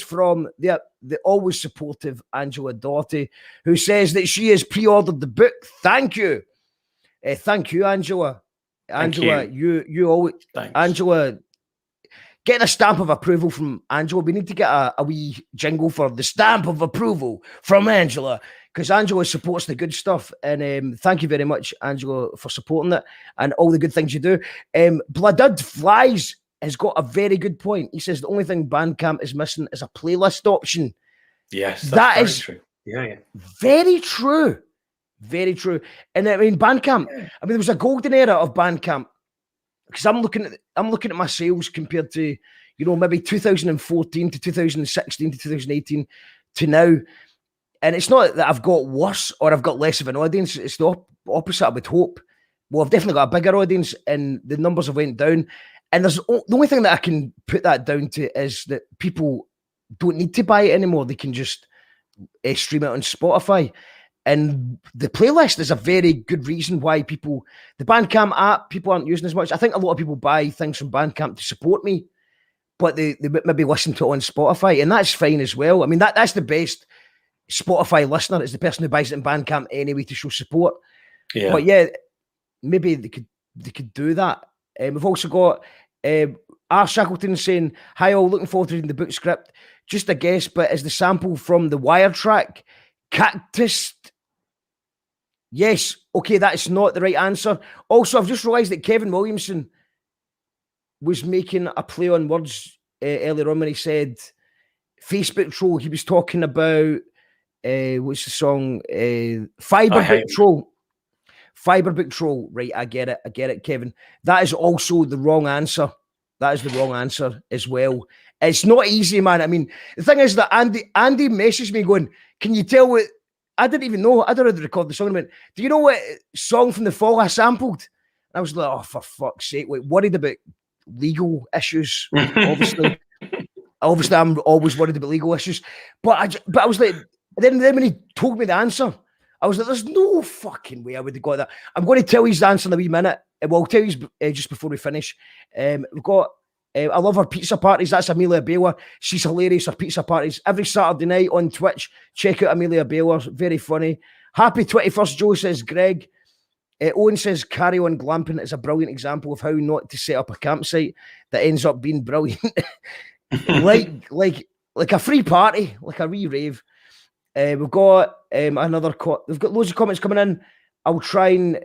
C: From the always supportive Angela Doughty, who says that she has pre-ordered the book. Thank you, Angela. You always, thanks. Angela. Getting a stamp of approval from Angela. We need to get a wee jingle for the stamp of approval from Angela, because Angela supports the good stuff. And thank you very much, Angela, for supporting it and all the good things you do. Bloodud Flies has got a very good point. He says the only thing Bandcamp is missing is a playlist option.
D: Yes,
C: that is
D: true. Yeah.
C: Very true. Very true. And I mean, Bandcamp, there was a golden era of Bandcamp. Because I'm looking at my sales compared to, maybe 2014 to 2016 to 2018 to now. And it's not that I've got worse or I've got less of an audience. It's the opposite, I would hope. Well, I've definitely got a bigger audience and the numbers have went down. And there's the only thing that I can put that down to is that people don't need to buy it anymore. They can just stream it on Spotify. And the playlist is a very good reason why people, the Bandcamp app, people aren't using as much. I think a lot of people buy things from Bandcamp to support me, but they maybe listen to it on Spotify, and that's fine as well. I mean, that's the best Spotify listener, is the person who buys it in Bandcamp anyway to show support.
D: Yeah.
C: But yeah, maybe they could do that. We've also got R. Shackleton saying, "Hi all, looking forward to reading the book script. Just a guess, but is the sample from the Wire track Cactus?" Yes, okay, that is not the right answer. Also, I've just realised that Kevin Williamson was making a play on words earlier on when he said Facebook troll. He was talking about, what's the song? Fiberbook troll. Fiberbook troll. Right, I get it, Kevin. That is also the wrong answer. That is the wrong answer as well. It's not easy, man. I mean, the thing is that Andy messaged me going, "Can you tell what..." I didn't even know. I'd already recorded the song. I went, "Do you know what song from the Fall I sampled?" And I was like, "Oh, for fuck's sake!" Like, worried about legal issues. Obviously, I'm always worried about legal issues. But I was like, then when he told me the answer, I was like, "There's no fucking way I would have got that." I'm going to tell you the answer in a wee minute. Well, I'll tell you just before we finish. We've got. I love her pizza parties. That's Amelia Baylor. She's hilarious. Her pizza parties every Saturday night on Twitch. Check out Amelia Baylor. Very funny. Happy 21st, Joe, says Greg. Owen says, "Carry on glamping is a brilliant example of how not to set up a campsite that ends up being brilliant." like a free party, like a wee rave. We've got we've got loads of comments coming in. I'll try and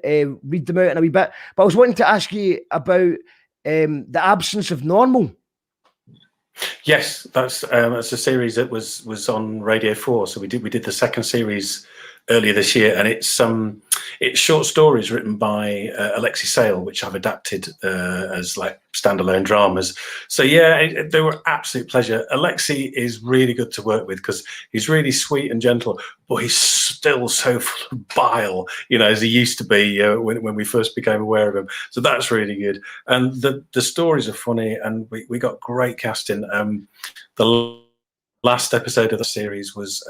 C: read them out in a wee bit. But I was wanting to ask you about the absence of normal.
D: Yes, that's a series that was on Radio 4. So we did the second series earlier this year, and it's short stories written by Alexei Sayle, which I've adapted as like standalone dramas. So yeah, they were absolute pleasure. Alexei is really good to work with because he's really sweet and gentle, but he's still so full of bile, as he used to be when we first became aware of him. So that's really good, and the stories are funny, and we got great casting. The last episode of the series was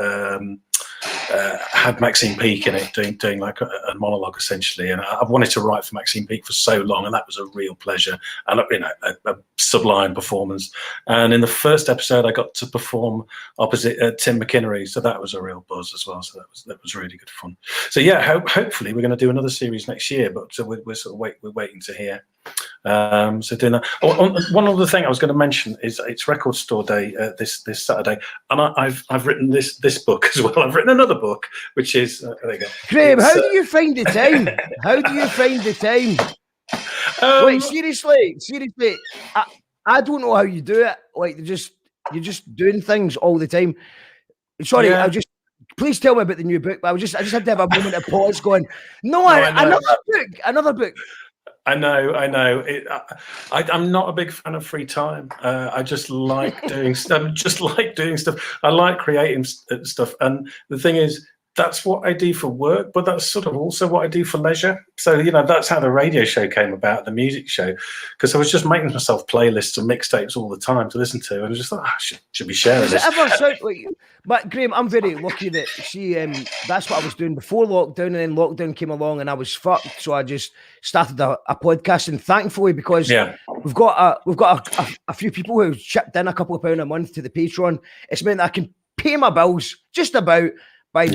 D: had Maxine Peake in it, doing like a monologue essentially, and I've wanted to write for Maxine Peake for so long, and that was a real pleasure, and a sublime performance. And in the first episode, I got to perform opposite Tim McInnery, so that was a real buzz as well. So that was really good fun. So yeah, hopefully we're going to do another series next year, but we're sort of we're waiting to hear. So doing that. One other thing I was going to mention is it's Record Store Day this Saturday, and I've written this book as well. I've written another book, which is there you go.
C: Graham, how do you find the time? How do you find the time? Like seriously, I don't know how you do it. Like you're just doing things all the time. Sorry, yeah. Please tell me about the new book. But I just had to have a moment of pause, going, another book.
D: I know. I'm not a big fan of free time. I just like doing stuff. I like creating stuff. And the thing is, that's what I do for work, but that's sort of also what I do for leisure. So, that's how the radio show came about, the music show, because I was just making myself playlists and mixtapes all the time to listen to. And I was just thought, I should be sharing this.
C: But Graham, I'm very lucky that that's what I was doing before lockdown, and then lockdown came along and I was fucked. So I just started a podcast, and thankfully, because we've got a few people who chipped in a couple of pounds a month to the Patreon, it's meant that I can pay my bills just about by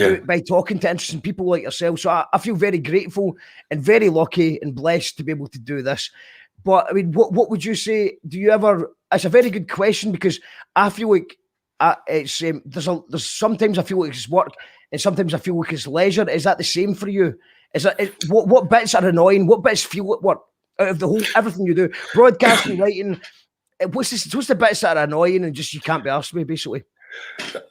C: talking to interesting people like yourself. So I feel very grateful and very lucky and blessed to be able to do this. But I mean, what would you say? Do you ever? It's a very good question, because I feel like it's there's sometimes I feel like it's work, and sometimes I feel like it's leisure. Is that the same for you? What bits are annoying? What bits feel like work out of the whole everything you do? Broadcasting, writing. What's the bits that are annoying and just you can't be arsed with, basically?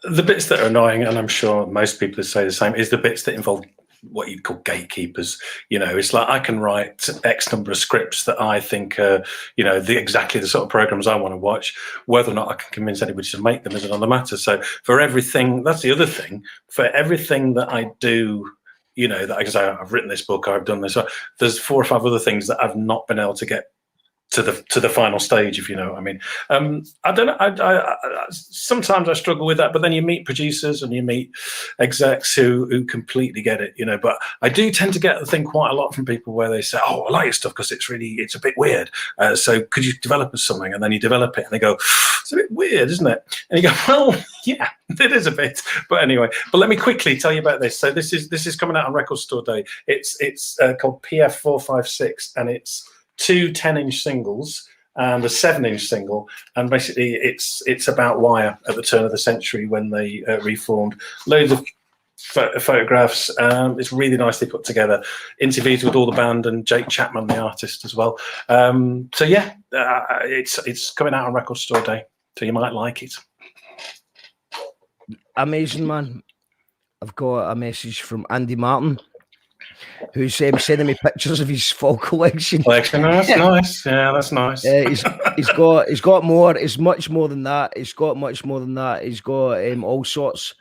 D: The bits that are annoying, and I'm sure most people would say the same, is the bits that involve what you'd call gatekeepers. It's like I can write X number of scripts that I think are, exactly the sort of programs I want to watch. Whether or not I can convince anybody to make them is another matter. So for everything, that's the other thing. For everything that I do, that I can say I've written this book, I've done this. There's 4 or 5 other things that I've not been able to get to the final stage, if you know what I mean. I don't know. I sometimes I struggle with that, but then you meet producers and you meet execs who completely get it, you know. But I do tend to get the thing quite a lot from people where they say, "Oh, I like your stuff because it's a bit weird. So could you develop us something?" And then you develop it, and they go, "It's a bit weird, isn't it?" And you go, "Well, yeah, it is a bit." But anyway, but let me quickly tell you about this. So this is coming out on Record Store Day. It's called PF456, and it's 2 10-inch singles and a 7-inch single, and basically it's about Wire at the turn of the century when they reformed. Loads of photographs. It's really nicely put together. Interviews with all the band and Jake Chapman, the artist, as well. So yeah, it's coming out on Record Store Day, so you might like it.
C: Amazing, man. I've got a message from Andy Martin, who's sending me pictures of his fall collection.
D: That's nice. Yeah, that's nice.
C: He's got more. It's much more than that. He's got much more than that. He's got all sorts.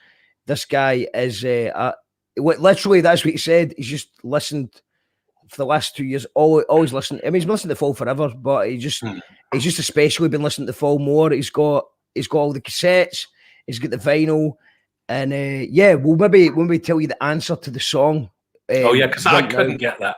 C: This guy is literally, that's what he said. He's just listened for the last 2 years. Always listened. I mean, he's been listening to Fall forever, but he's just especially been listening to Fall more. He's got all the cassettes. He's got the vinyl, and yeah, we'll maybe tell you the answer to the song.
D: Oh yeah, because I couldn't get that.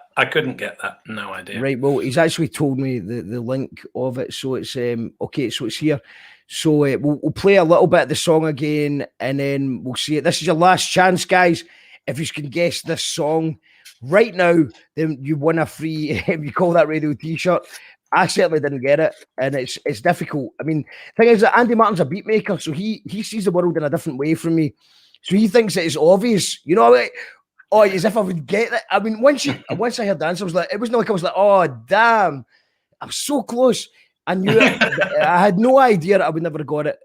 D: No idea.
C: Right. Well, he's actually told me the link of it, so it's okay. So it's here. So we'll play a little bit of the song again, and then we'll see it. This is your last chance, guys. If you can guess this song right now, then you win a free You Call That Radio T-shirt. I certainly didn't get it, and it's difficult. I mean, the thing is that Andy Martin's a beat maker, so he sees the world in a different way from me. So he thinks that it's obvious, you know. As if I would get it. I mean, once I heard the answer, it wasn't like I was like, oh damn, I'm so close. I knew it. I had no idea I would never have got it.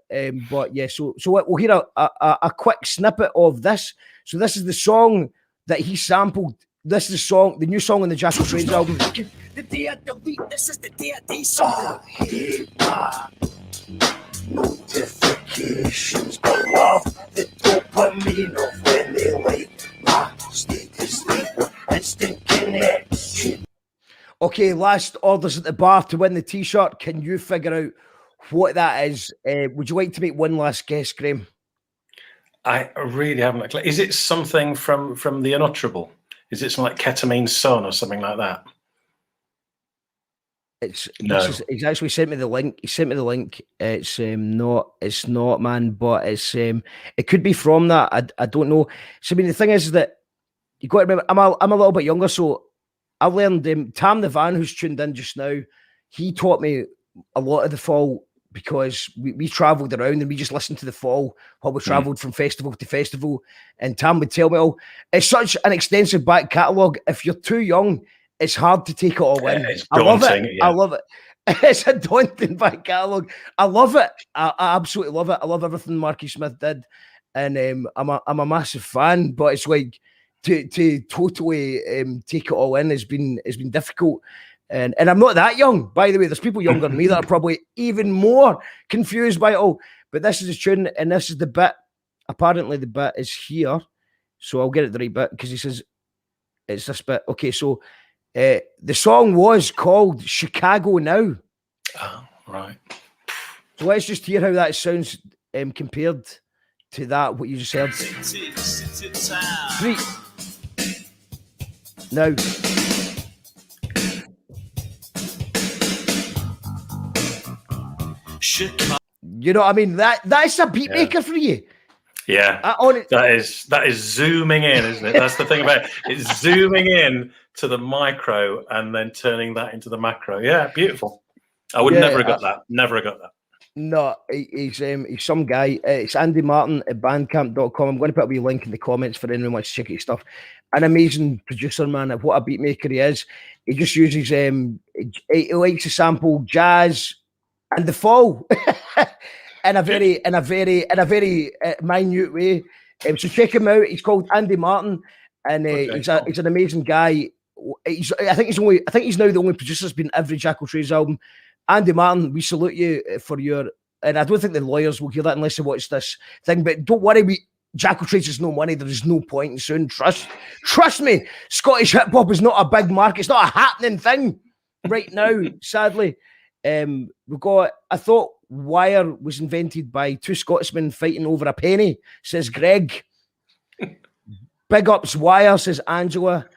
C: But yeah, so we'll hear a quick snippet of this. So this is the song that he sampled. This is the new song on the Jackal Trades album.
G: The day I delete, this is the day I do something. I hate my notifications. I love the dopamine of when they like my status. They were instant connection.
C: Okay, last orders at the bar to win the T-shirt. Can you figure out what that is? Would you like to make one last guess, Graham?
D: I really haven't a clue. Is it something from The Unutterable? Is it something like Ketamine Sun or something like that?
C: He's actually sent me the link. He sent me the link. It's not, man, but it could be from that. I don't know. So I mean, the thing is that you got to remember, I'm a little bit younger, so I learned Tam the Van, who's tuned in just now. He taught me a lot of the Fall because we travelled around and we just listened to the Fall while we travelled from festival to festival. And Tam would tell me, it's such an extensive back catalogue. If you're too young, it's hard to take it all in.
D: It's daunting,
C: I love it. It's a daunting back catalogue. I love it. I absolutely love it. I love everything Marky Smith did. And I'm a massive fan, but it's like to totally take it all in has been difficult. And I'm not that young, by the way. There's people younger than me that are probably even more confused by it all. But this is the tune, and this is the bit. Apparently, the bit is here. So I'll get it the right bit because he says it's this bit. Okay, so the song was called Chicago Now.
D: Oh, right.
C: So let's just hear how that sounds compared to that, what you just heard. 3. Now. You know what I mean? That's a beat maker for you.
D: Yeah, that is zooming in, isn't it? That's the thing about it. It's zooming in to the micro and then turning that into the macro. Yeah, beautiful. I would never have got that. Never have got that.
C: No, he's some guy. It's Andy Martin at bandcamp.com. I'm going to put a wee link in the comments for anyone who wants to check his stuff. An amazing producer, man. What a beat maker he is. He just uses he likes to sample jazz and the Fall in a very minute way. So check him out. He's called Andy Martin, and he's an amazing guy. I think he's now the only producer that's been in every Jackal Trades album. Andy Martin, we salute you for your. And I don't think the lawyers will hear that unless they watch this thing. But don't worry, Jackal Trades is no money. There is no point in soon. Trust me. Scottish hip hop is not a big market. It's not a happening thing right now, sadly. We've got, I thought wire was invented by two Scotsmen fighting over a penny, says Greg. Big ups wire, says Angela.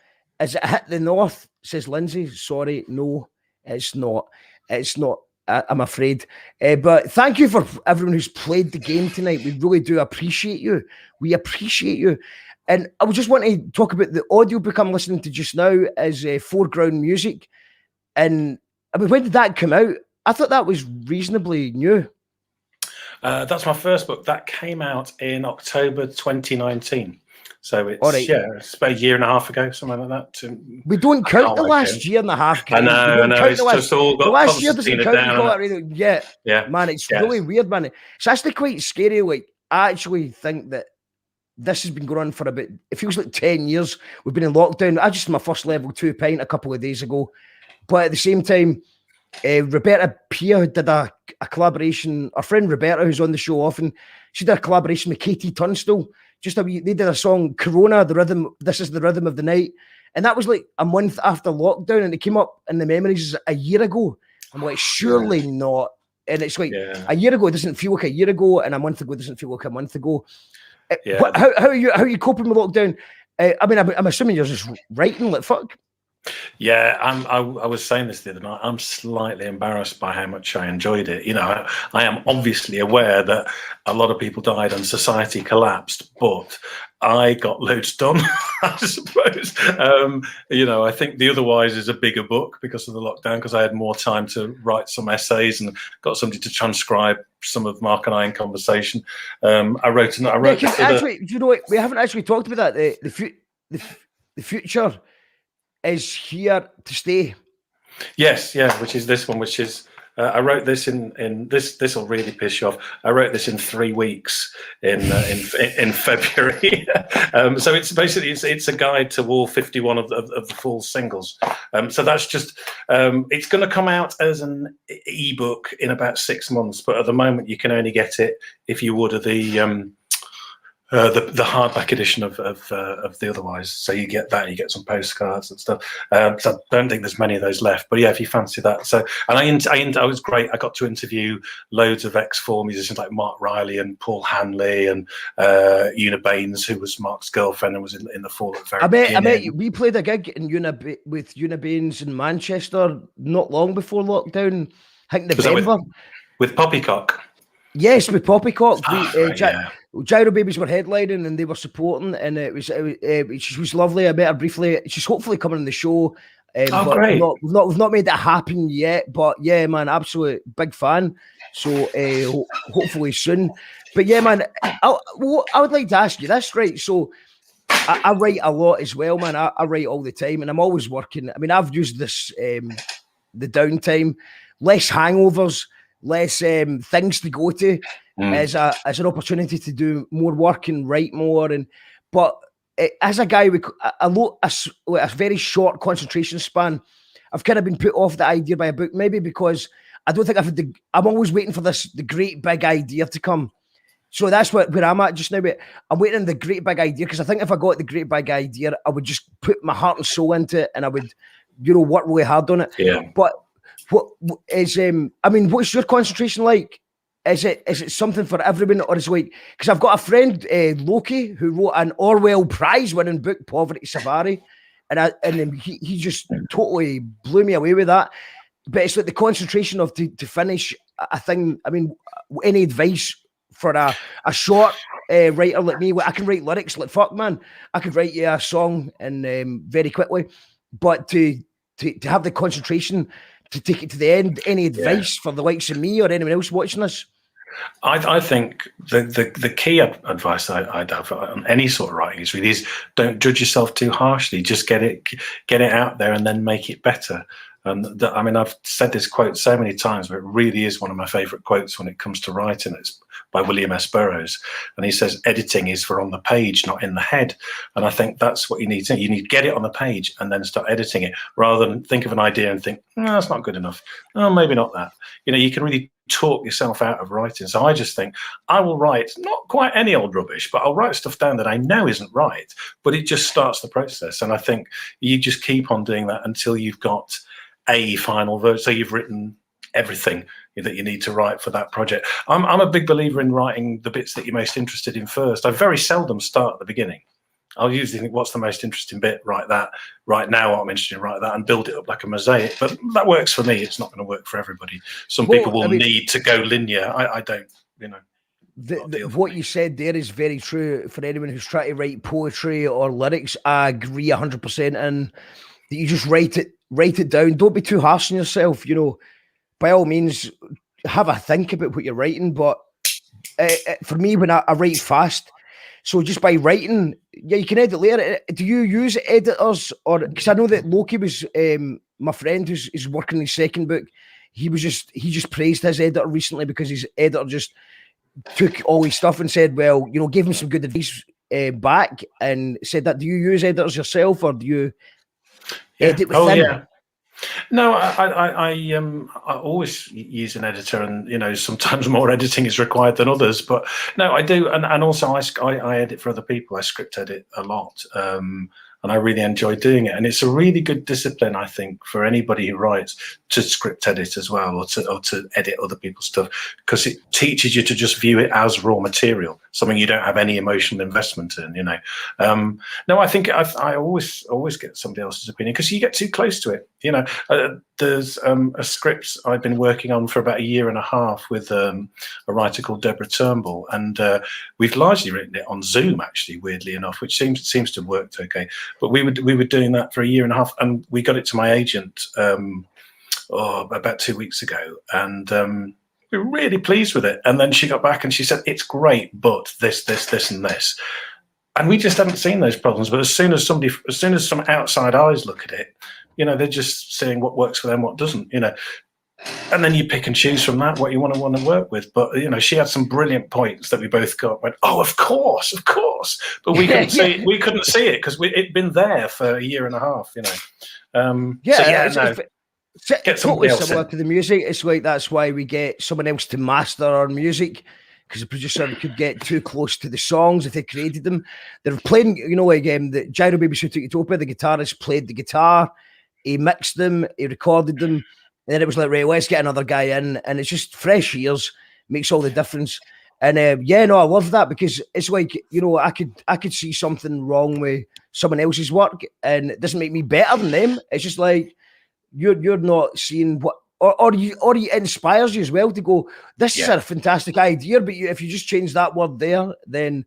C: Is it hit the north, says Lindsay. Sorry, no, it's not. It's not, I'm afraid. But thank you for everyone who's played the game tonight. We really do appreciate you. We appreciate you. And I would just want to talk about the audiobook I'm listening to just now is Foreground Music. And I mean, when did that come out? I thought that was reasonably new.
D: That's my first book. That came out in October 2019. So it's,
C: right.
D: it's about a year and a half ago, something like that.
C: We don't count the last year and a half.
D: I know. It's just all got
C: the last year doesn't count.
D: Down,
C: yeah, man, it's really weird, man. It's actually quite scary. Like, I actually think that this has been going on for about, it feels like 10 years. We've been in lockdown. I just had my first level 2 pint a couple of days ago. But at the same time, Roberta Pia did a collaboration. Our friend Roberta, who's on the show often, she did a collaboration with Katie Tunstall. They did a song, Corona, the rhythm, this is the rhythm of the night. And that was like a month after lockdown, and it came up in the memories a year ago. I'm like, surely not. And it's like a year ago, it doesn't feel like a year ago, and a month ago, it doesn't feel like a month ago. How are you coping with lockdown? I mean, I'm assuming you're just writing like fuck.
D: Yeah, I was saying this the other night. I'm slightly embarrassed by how much I enjoyed it. You know, I am obviously aware that a lot of people died and society collapsed, but I got loads done, I suppose. You know, I think The Otherwise is a bigger book because of the lockdown, because I had more time to write some essays and got somebody to transcribe some of Mark and I in conversation. I wrote.
C: Actually, you know what? We haven't actually talked about that. The future is here to stay.
D: Yes, which is this one, which is I wrote this in this will really piss you off. I wrote this in 3 weeks in February. So it's basically it's a guide to all 51 of the full singles. So that's just it's going to come out as an ebook in about 6 months, but at the moment you can only get it if you order the hardback edition of The Otherwise. So you get that, you get some postcards and stuff. So I don't think there's many of those left. But yeah, if you fancy that. So, and I was great. I got to interview loads of ex-4 musicians like Mark Riley and Paul Hanley and Una Baines, who was Mark's girlfriend and was in the Fall at the very beginning. I met you.
C: We played a gig in with Una Baines in Manchester not long before lockdown. I think November.
D: With Poppycock.
C: Yes, with Poppycock. Gyro Babies were headlining and they were supporting, and she was lovely. I met her briefly. She's hopefully coming on the show.
D: Great!
C: We've not made it happen yet, but yeah, man, absolute big fan. So hopefully soon. But yeah, man, I would like to ask you this, right? So I write a lot as well, man. I write all the time, and I'm always working. I mean, I've used this the downtime, less hangovers, less things to go to as an opportunity to do more work and write more. But as a guy with a very short concentration span, I've kind of been put off the idea by a book, maybe because I don't think I'm always waiting for the great big idea to come. So that's where I'm at just now. But I'm waiting on the great big idea, because I think if I got the great big idea, I would just put my heart and soul into it, and I would, work really hard on it.
D: Yeah.
C: But what is what's your concentration like? Is it something for everyone, or is it like, because I've got a friend, Loki, who wrote an Orwell Prize-winning book, Poverty Savari, and he just totally blew me away with that. But it's like the concentration of to finish a thing. I mean, any advice for a short writer like me? I can write lyrics like fuck, man. I could write you a song and very quickly, but to have the concentration to take it to the end. Any advice for the likes of me or anyone else watching this?
D: I think the key advice I'd have on any sort of writing is don't judge yourself too harshly. Just get it out there and then make it better. And I've said this quote so many times, but it really is one of my favorite quotes when it comes to writing. It's by William S. Burroughs. And he says, editing is for on the page, not in the head. And I think that's what you need to do. You need to get it on the page and then start editing it, rather than think of an idea and think, no, that's not good enough. Oh, maybe not that. You can really talk yourself out of writing. So I just think I will write not quite any old rubbish, but I'll write stuff down that I know isn't right, but it just starts the process. And I think you just keep on doing that until you've got a final version. So you've written everything that you need to write for that project. I'm a big believer in writing the bits that you're most interested in first. I very seldom start at the beginning. I'll usually think, what's the most interesting bit? Write that. Right now, what I'm interested in, write that, and build it up like a mosaic. But that works for me. It's not going to work for everybody. Some people will need to go linear. I don't, you know.
C: What you said there is very true for anyone who's trying to write poetry or lyrics. I agree 100%. And you just write it down. Don't be too harsh on yourself. You know, by all means, have a think about what you're writing. But for me, when I write fast, so just by writing, yeah, you can edit later. Do you use editors, or because I know that Loki was my friend who's working his second book. He just praised his editor recently because his editor just took all his stuff and said, well, you know, gave him some good advice back and said that. Do you use editors yourself, or do you edit with them?
D: Yeah. No, I always use an editor, and you know, sometimes more editing is required than others. But no, I do, and also I edit for other people. I script edit a lot, and I really enjoy doing it. And it's a really good discipline, I think, for anybody who writes to script edit as well, or to edit other people's stuff, because it teaches you to just view it as raw material, something you don't have any emotional investment in. You know, no, I think I always get somebody else's opinion because you get too close to it. You know, there's a script I've been working on for about 1.5 years with a writer called Deborah Turnbull, and we've largely written it on Zoom, actually, weirdly enough, which seems to have worked okay. But we were doing that for 1.5 years, and we got it to my agent about 2 weeks ago, and we were really pleased with it. And then she got back and she said, "It's great, but this, and this." And we just haven't seen those problems. But as soon as some outside eyes look at it, you know, they're just seeing what works for them, what doesn't, you know. And then you pick and choose from that what you want to work with. But you know, she had some brilliant points that we both went, "Oh, of course." But we couldn't see it. We couldn't see it because it'd been there for 1.5 years, you know.
C: Get totally similar to the music. It's like that's why we get someone else to master our music, because the producer could get too close to the songs if they created them. They're playing, you know, like the Gyro Baby Suit Utopia, the guitarist played the guitar, he mixed them, he recorded them, and then it was like, right, let's get another guy in, and it's just fresh ears, makes all the difference. And I love that, because it's like, you know, I could see something wrong with someone else's work, and it doesn't make me better than them. It's just like you're not seeing what, or it inspires you as well to go, this is a fantastic idea, but if you just change that word there, then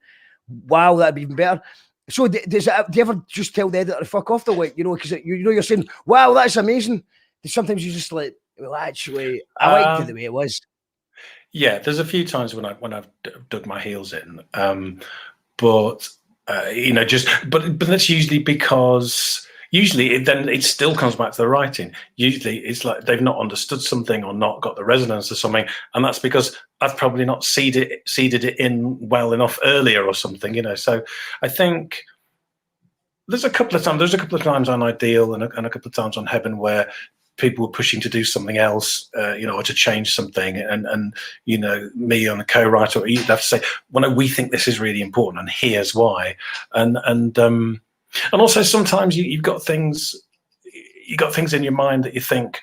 C: wow, that'd be even better. So do you ever just tell the editor to fuck off, though, like, you know, because you're saying, wow, that's amazing. Sometimes you just like, well, actually, I liked it the way it was.
D: Yeah, there's a few times when I've dug my heels in, but you know, but that's usually because it still comes back to the writing. Usually it's like they've not understood something or not got the resonance of something, and that's because I've probably not seeded it in well enough earlier or something, you know. So I think there's a couple of times on Ideal and a couple of times on Heaven where people were pushing to do something else, you know, or to change something, and you know, me on a co-writer, you'd have to say, well, no, we think this is really important, and here's why, and also sometimes you've got things in your mind that you think,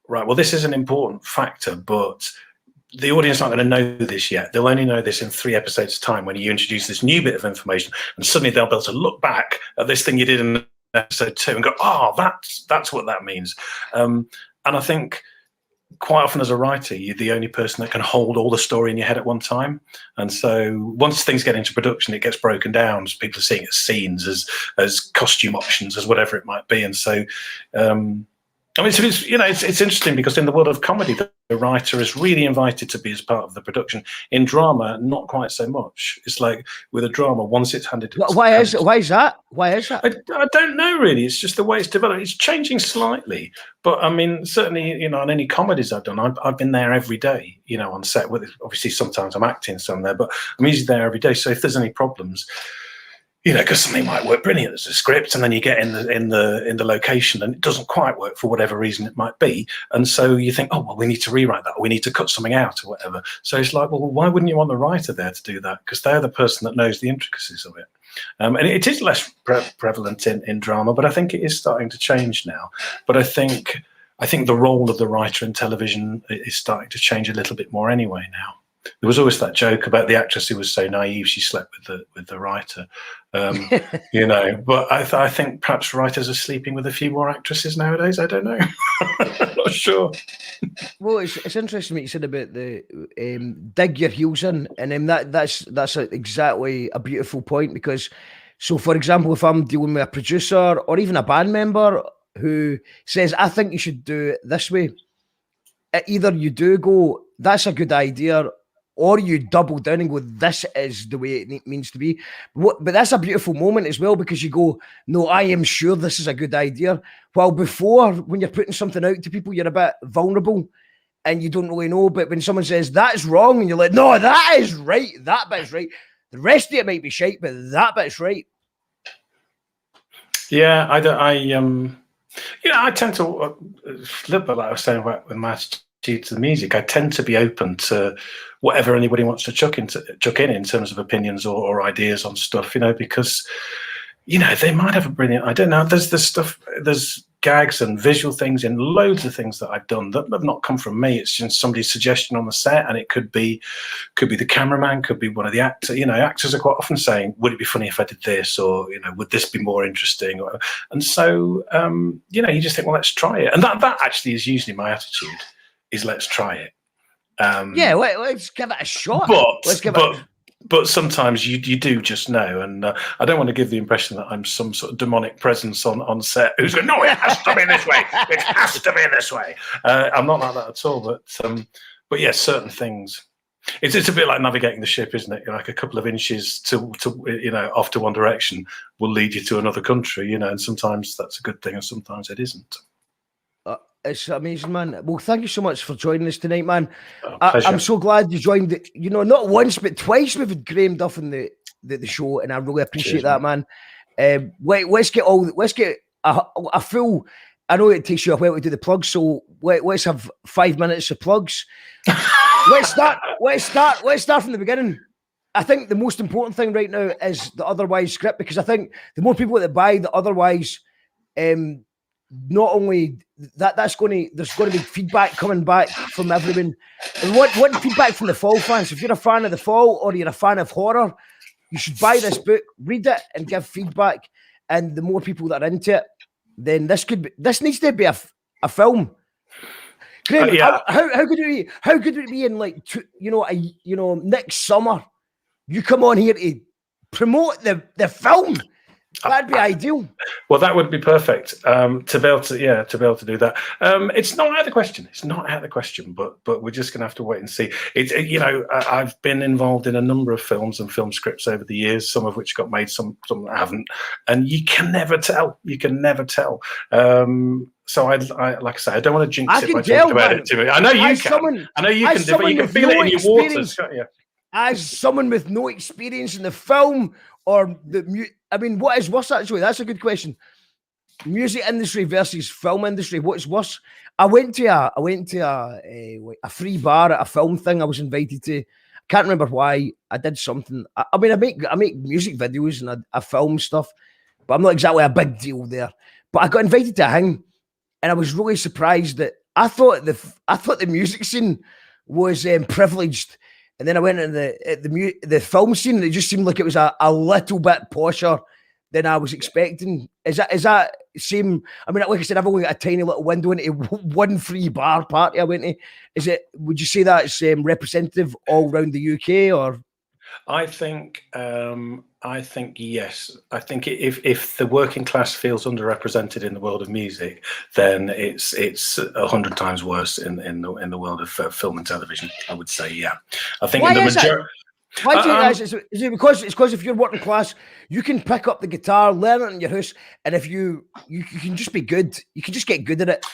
D: right, well, this is an important factor, but the audience aren't going to know this yet. They'll only know this in 3 episodes' time when you introduce this new bit of information, and suddenly they'll be able to look back at this thing you did in episode 2 and go, oh, that's what that means. And I think quite often as a writer, you're the only person that can hold all the story in your head at one time. And so once things get into production, it gets broken down. So people are seeing it as scenes, as costume options, as whatever it might be. And so, I mean, it's interesting because in the world of comedy, the writer is really invited to be as part of the production. In drama, not quite so much. It's like with a drama, once it's handed to
C: Why is that?
D: I don't know, really. It's just the way it's developed. It's changing slightly. But I mean, certainly, you know, on any comedies I've done, I've been there every day, you know, on set. Obviously, sometimes I'm acting some there, but I'm usually there every day. So if there's any problems, you know, because something might work brilliant as a script, and then you get in the location and it doesn't quite work for whatever reason it might be, and so you think, oh well, we need to rewrite that, or we need to cut something out, or whatever. So it's like, well, why wouldn't you want the writer there to do that? Because they're the person that knows the intricacies of it. And it is less prevalent in drama, but I think it is starting to change now. But I think I think the role of the writer in television is starting to change a little bit more anyway now. There was always that joke about the actress who was so naive she slept with the writer, you know. But I think perhaps writers are sleeping with a few more actresses nowadays. I don't know. I'm not sure.
C: Well, it's interesting what you said about the dig your heels in, and that's exactly a beautiful point, because, so for example, if I'm dealing with a producer or even a band member who says, I think you should do it this way, either you do go, that's a good idea, or you double down and go, this is the way it means to be. But that's a beautiful moment as well, because you go, no, I am sure this is a good idea. While before, when you're putting something out to people, you're a bit vulnerable and you don't really know. But when someone says, that's wrong, and you're like, no, that is right, that bit's right. The rest of it might be shite, but that bit's right.
D: Yeah, I tend to, a little bit like I was saying about with my attitude to the music, I tend to be open to whatever anybody wants to chuck in terms of opinions or ideas on stuff, you know, because, you know, they might have a brilliant, I don't know, there's gags and visual things in loads of things that I've done that have not come from me. It's just somebody's suggestion on the set, and it could be the cameraman, could be one of the actors. You know, actors are quite often saying, would it be funny if I did this, or, you know, would this be more interesting? And so, you know, you just think, well, let's try it. And that actually is usually my attitude, is let's try it.
C: Yeah, let's give it a shot.
D: But sometimes you do just know, and I don't want to give the impression that I'm some sort of demonic presence on set who's going, no, it has to be this way. It has to be this way. I'm not like that at all. But yeah, certain things. It's a bit like navigating the ship, isn't it? You're like a couple of inches to you know, off to one direction will lead you to another country, you know, and sometimes that's a good thing, and sometimes it isn't.
C: It's amazing, man. Well, thank you so much for joining us tonight, man.
D: Pleasure.
C: I'm so glad you joined. You know, not once but twice we've had Graham Duff in the show, and I really appreciate that, man. Let's get a full. I know it takes you a while to do the plugs, so let's have 5 minutes of plugs. Let's start from the beginning. I think the most important thing right now is the Otherwise script, because I think the more people that buy the Otherwise, not only there's going to be feedback coming back from everyone. And what feedback from the Fall fans? If you're a fan of the Fall or you're a fan of horror, you should buy this book, read it, and give feedback. And the more people that are into it, then this needs to be a film. Graham, how good would it be in like next summer? You come on here to promote the film. That'd be ideal.
D: Well, that would be perfect. To be able to do that. It's not out of the question. It's not out of the question. But we're just going to have to wait and see. I've been involved in a number of films and film scripts over the years, some of which got made, some that haven't, and you can never tell. You can never tell. So I like I say, I don't want to jinx it by talking about it too much. I know you can. I know you can, but you can feel it in your waters, can't you?
C: As someone with no experience in the film or what's worse actually? That's a good question. Music industry versus film industry. What's worse? I went to a free bar at a film thing I was invited to. I can't remember why. I did something. I make music videos and I film stuff, but I'm not exactly a big deal there. But I got invited to a thing, and I was really surprised that I thought the music scene was privileged. And then I went into the film scene, and it just seemed like it was a little bit posher than I was expecting. Is that same? I mean, like I said, I've only got a tiny little window into one free bar party I went to. Would you say that's representative all around the UK, or?
D: I think yes. I think if the working class feels underrepresented in the world of music, then it's 100 times worse in the world of film and television. I would say, yeah. I think in the majority.
C: Why do you guys? Is it because if you're working class, you can pick up the guitar, learn it in your house, and if you can just be good, you can just get good at it,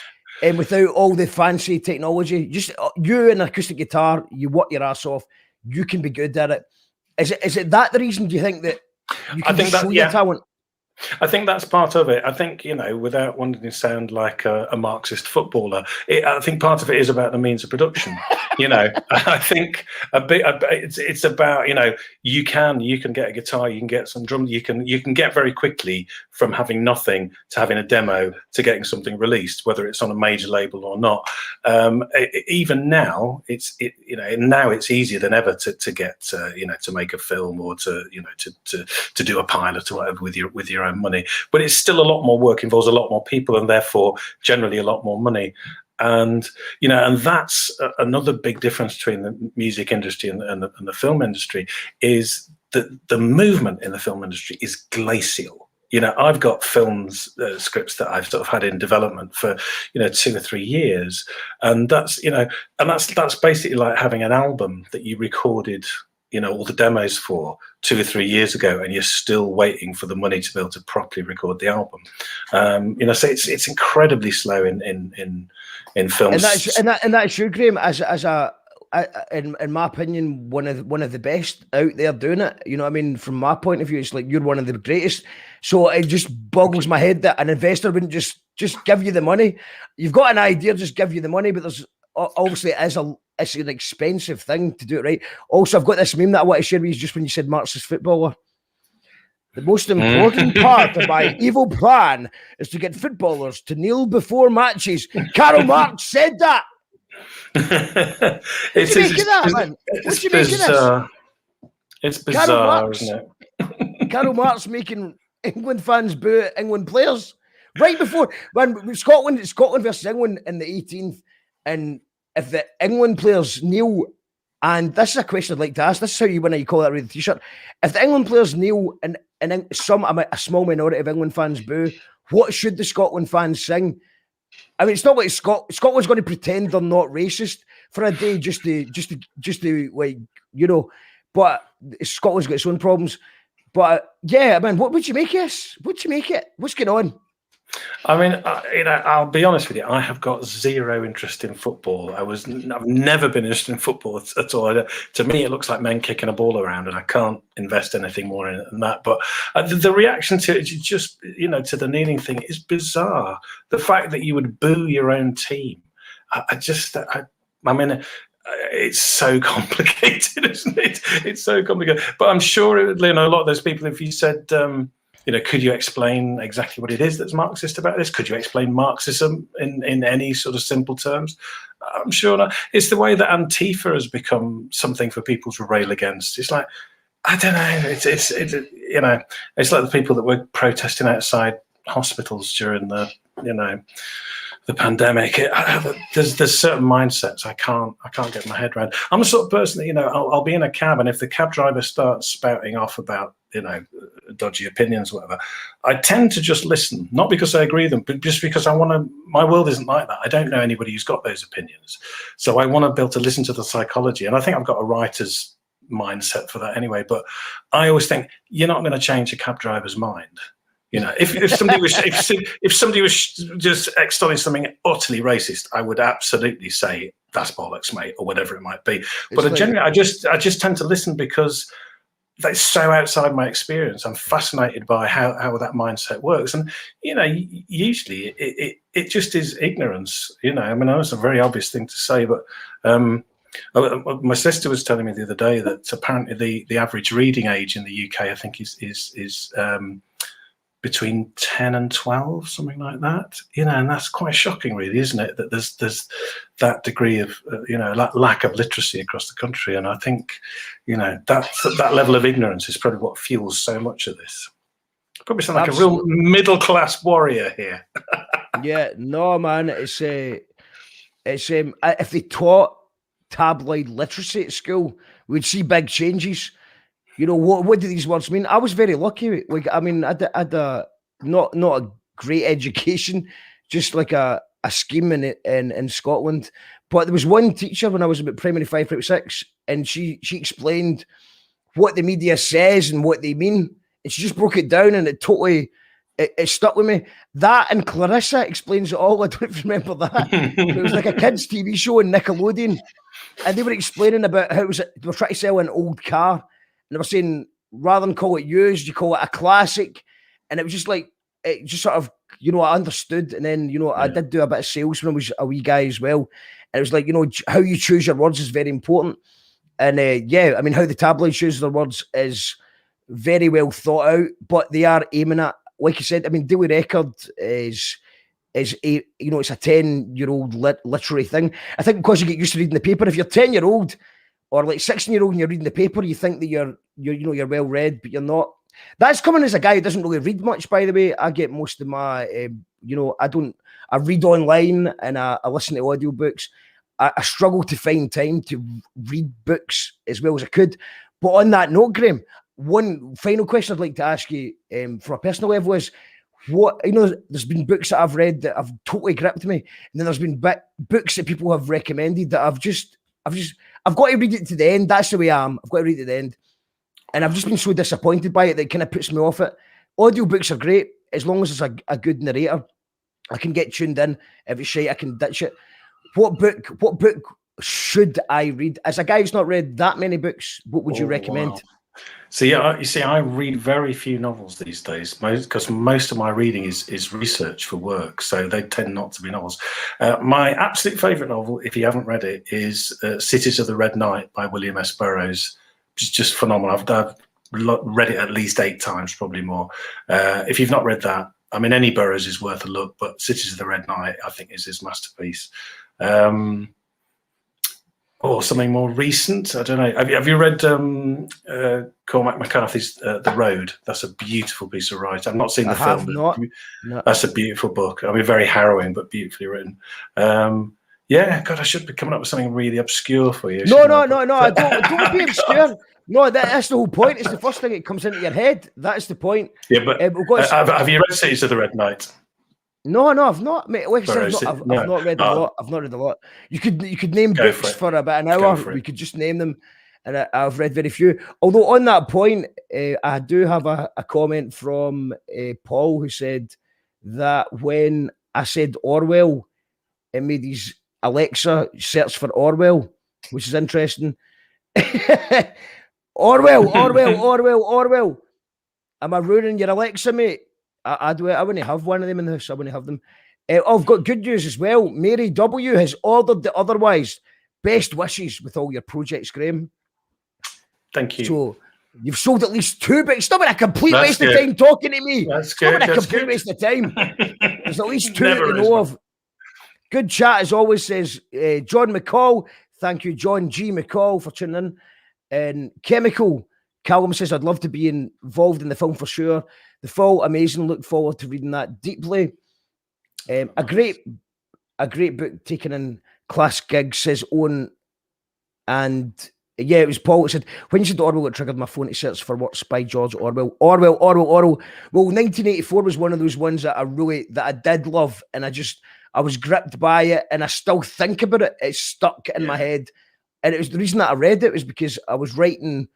C: and without all the fancy technology, just you and an acoustic guitar, you work your ass off, you can be good at it. Is it that the reason? Do you think that you can show your talent?
D: I think that's part of it. I think, without wanting to sound like a Marxist footballer, I think part of it is about the means of production. I think it's about, you can get a guitar, you can get some drums, you can get very quickly from having nothing to having a demo to getting something released, whether it's on a major label or not. Even now, it's easier than ever to get to make a film or to do a pilot or whatever with your own money. But it's still a lot more work, involves a lot more people, and therefore generally a lot more money. And and that's another big difference between the music industry and the film industry, is that the movement in the film industry is glacial. I've got films scripts that I've sort of had in development for 2 or 3 years, and that's that's basically like having an album that you recorded all the demos for 2 or 3 years ago, and you're still waiting for the money to be able to properly record the album. So it's incredibly slow in films.
C: And that's you, Graham, in my opinion, one of the best out there doing it. You know what I mean? From my point of view, it's like you're one of the greatest. So it just boggles my head that an investor wouldn't just give you the money. You've got an idea, just give you the money, but there's obviously it's an expensive thing to do it right. Also, I've got this meme that I want to share with you just when you said Marxist footballer. The most important part of my evil plan is to get footballers to kneel before matches. Karl Marx said that.
D: It's bizarre. It's bizarre, isn't it?
C: Karl Marx making England fans boo at England players right before when Scotland versus England in the 18th, and if the England players kneel, and this is a question I'd like to ask. This is how you win. You call that with the t-shirt. If the England players kneel and a small minority of England fans boo, what should the Scotland fans sing? I mean, it's not like Scotland's going to pretend they're not racist for a day just to like, but Scotland's got its own problems. But yeah, man, what would you make of this? What'd you make it? What's going on?
D: I mean, I'll be honest with you. I have got zero interest in football. I've never been interested in football at all. To me, it looks like men kicking a ball around, and I can't invest anything more in it than that. But the reaction to it, just to the kneeling thing, is bizarre. The fact that you would boo your own team, I mean. It's so complicated, isn't it? It's so complicated. But I'm sure, a lot of those people, if you said, could you explain exactly what it is that's Marxist about this? Could you explain Marxism in any sort of simple terms? I'm sure not. It's the way that Antifa has become something for people to rail against. It's like, I don't know. It's like the people that were protesting outside hospitals during the pandemic. There's certain mindsets I can't get my head around. I'm the sort of person that I'll be in a cab, and if the cab driver starts spouting off about dodgy opinions or whatever, I tend to just listen, not because I agree with them, but just because I want to. My world isn't like that. I don't know anybody who's got those opinions, so I want to be able to listen to the psychology, and I think I've got a writer's mindset for that anyway. But I always think you're not going to change a cab driver's mind. If somebody was just extolling something utterly racist, I would absolutely say that's bollocks, mate, or whatever it might be. But generally, I just tend to listen because that's so outside my experience. I'm fascinated by how that mindset works, and usually it just is ignorance. I mean, that's a very obvious thing to say, but my sister was telling me the other day that apparently the average reading age in the UK, I think, is between 10 and 12, something like that, and that's quite shocking, really, isn't it? That there's that degree of, lack of literacy across the country. And I think, that level of ignorance is probably what fuels so much of this. Probably sound like Absolutely. A real middle-class warrior here.
C: Yeah, no, man, it's if they taught tabloid literacy at school, we'd see big changes. What do these words mean? I was very lucky. Like, I mean, I had not a great education, just like a scheme in Scotland. But there was one teacher when I was about primary 5, primary 6, and she explained what the media says and what they mean, and she just broke it down, and it totally it stuck with me. That and Clarissa explains it all. I don't remember that. It was like a kids' TV show on Nickelodeon, and they were explaining about how they were trying to sell an old car. And they were saying, rather than call it used, you call it a classic. and it was just like, it just sort of, I understood. And then, I did do a bit of sales when I was a wee guy as well. And it was like, how you choose your words is very important. And I mean, how the tabloid choose their words is very well thought out, but they are aiming at, like I said, I mean, Daily Record is it's a 10-year-old literary thing. I think because you get used to reading the paper, if you're 10-year-old or like 16-year-old and you're reading the paper, you think that you're well read, but you're not. That's coming as a guy who doesn't really read much, by the way. I get most of my, I read online and I listen to audiobooks. I struggle to find time to read books as well as I could. But on that note, Graham, one final question I'd like to ask you from a personal level is, there's been books that I've read that have totally gripped me, and then there's been books that people have recommended that I've got to read it to the end. That's the way I am. I've got to read it to the end. And I've just been so disappointed by it that it kind of puts me off it. Audiobooks are great as long as it's a good narrator. I can get tuned in. If it's shite, I can ditch it. What book should I read? As a guy who's not read that many books, what would you recommend?
D: Wow. So you see, I read very few novels these days, because most of my reading is research for work, so they tend not to be novels. My absolute favourite novel, if you haven't read it, is Cities of the Red Knight by William S. Burroughs. It's just phenomenal. I've read it at least 8 times, probably more. If you've not read that, I mean, any Burroughs is worth a look, but Cities of the Red Knight, I think, is his masterpiece. Or something more recent. I don't know. Have you read Cormac McCarthy's The Road? That's a beautiful piece of writing. I've not seen the film.
C: No.
D: That's a beautiful book. I mean, very harrowing, but beautifully written. God, I should be coming up with something really obscure for you.
C: No. Don't be obscure. No, that's the whole point. It's the first thing that comes into your head. That's the point.
D: Yeah, but have you read Cities of the Red Knight?
C: No, I've not, mate. Like I said, I've not read a lot. I've not read a lot. You could name books for about an hour. We could just name them, and I've read very few. Although on that point, I do have a comment from Paul, who said that when I said Orwell, it made his Alexa search for Orwell, which is interesting. Orwell. Am I ruining your Alexa, mate? I wouldn't have one of them in the house. I wouldn't have them. I've got good news as well. Mary W has ordered the Otherwise. Best wishes with all your projects, Graham.
D: Thank you.
C: So you've sold at least 2 books. Stop it, a complete waste of time talking to me.
D: That's good.
C: Stop it, a complete waste of time. There's at least 2 that you know of. Good chat as always, says John McCall. Thank you, John G. McCall, for tuning in. And Chemical Callum says, I'd love to be involved in the film for sure. The Fall, amazing. Look forward to reading that deeply. A great book taken in class gigs, says Owen. And yeah, it was Paul that said, when you said Orwell, it triggered my phone to search for works by George Orwell. Orwell. Well, 1984 was one of those ones that I did love, and I was gripped by it, and I still think about it. It's stuck in my head. And it was the reason that I read it was because I was releasing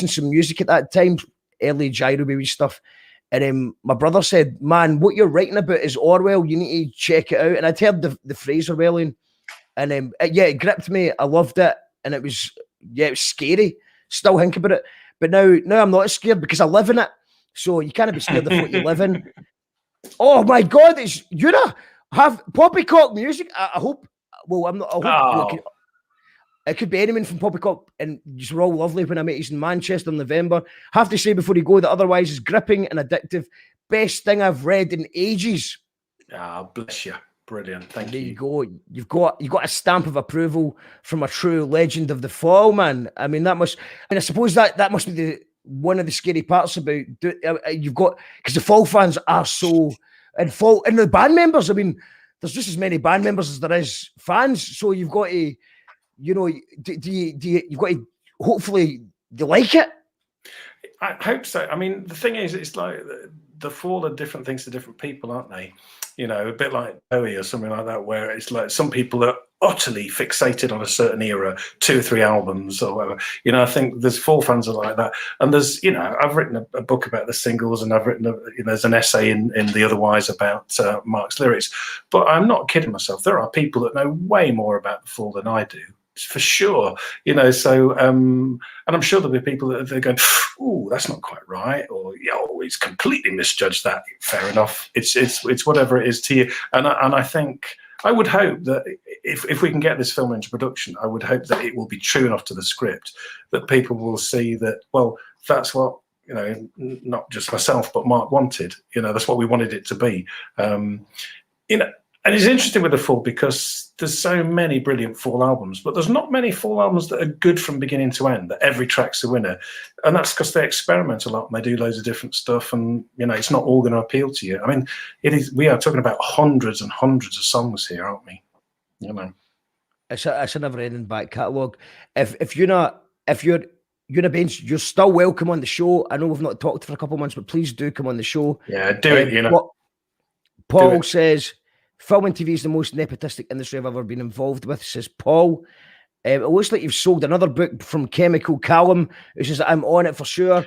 C: some music at that time, early gyro baby stuff. And my brother said, man, what you're writing about is Orwell. You need to check it out. And I'd heard the phrase Orwellian. And it gripped me. I loved it. And it was scary. Still think about it. But now I'm not scared because I live in it. So you can't be scared of what you live in. Oh my God, it's have poppycock music. I hope. Well, I'm not. I hope. It could be anyone from Poppycock, and just were all lovely when I met you in Manchester in November. Have to say before you go that Otherwise is gripping and addictive. Best thing I've read in ages.
D: Bless you. Brilliant. Thank you.
C: There you go. You've got a stamp of approval from a true legend of the Fall, man. I mean, I suppose that must be one of the scary parts about you've got, because the Fall fans are so and the band members. I mean, there's just as many band members as there is fans. So you've got to. You've got to, hopefully they like it.
D: I hope so. I mean, the thing is, it's like the Fall are different things to different people, aren't they? A bit like Bowie or something like that, where it's like some people are utterly fixated on a certain era, 2 or 3 albums or whatever. I think there's Fall fans are like that. And there's, I've written a book about the singles, and I've written, there's an essay in The Otherwise about Mark's lyrics. But I'm not kidding myself. There are people that know way more about the Fall than I do. for sure. You know, so and I'm sure there'll be people that they're going, "Oh, that's not quite right," or "Yo, he's completely misjudged that." Fair enough. It's whatever it is to you, and I think. I would hope that if we can get this film into production, I would hope that it will be true enough to the script that people will see that, well, that's what, you know, not just myself, but Mark wanted. You know, that's what we wanted it to be. You know, and it's interesting with the Fall because there's so many brilliant Fall albums, but there's not many Fall albums that are good from beginning to end, that every track's a winner. And that's because they experiment a lot and they do loads of different stuff. And, you know, it's not all going to appeal to you. I mean, we are talking about hundreds and hundreds of songs here, aren't we? You know,
C: it's a never-ending back catalogue. If you're a bench, you're still welcome on the show. I know we've not talked for a couple of months, but please do come on the show.
D: Yeah, do it, you know.
C: Paul says, film and TV is the most nepotistic industry I've ever been involved with, says Paul. It looks like you've sold another book from Chemical Callum, who says, I'm on it for sure.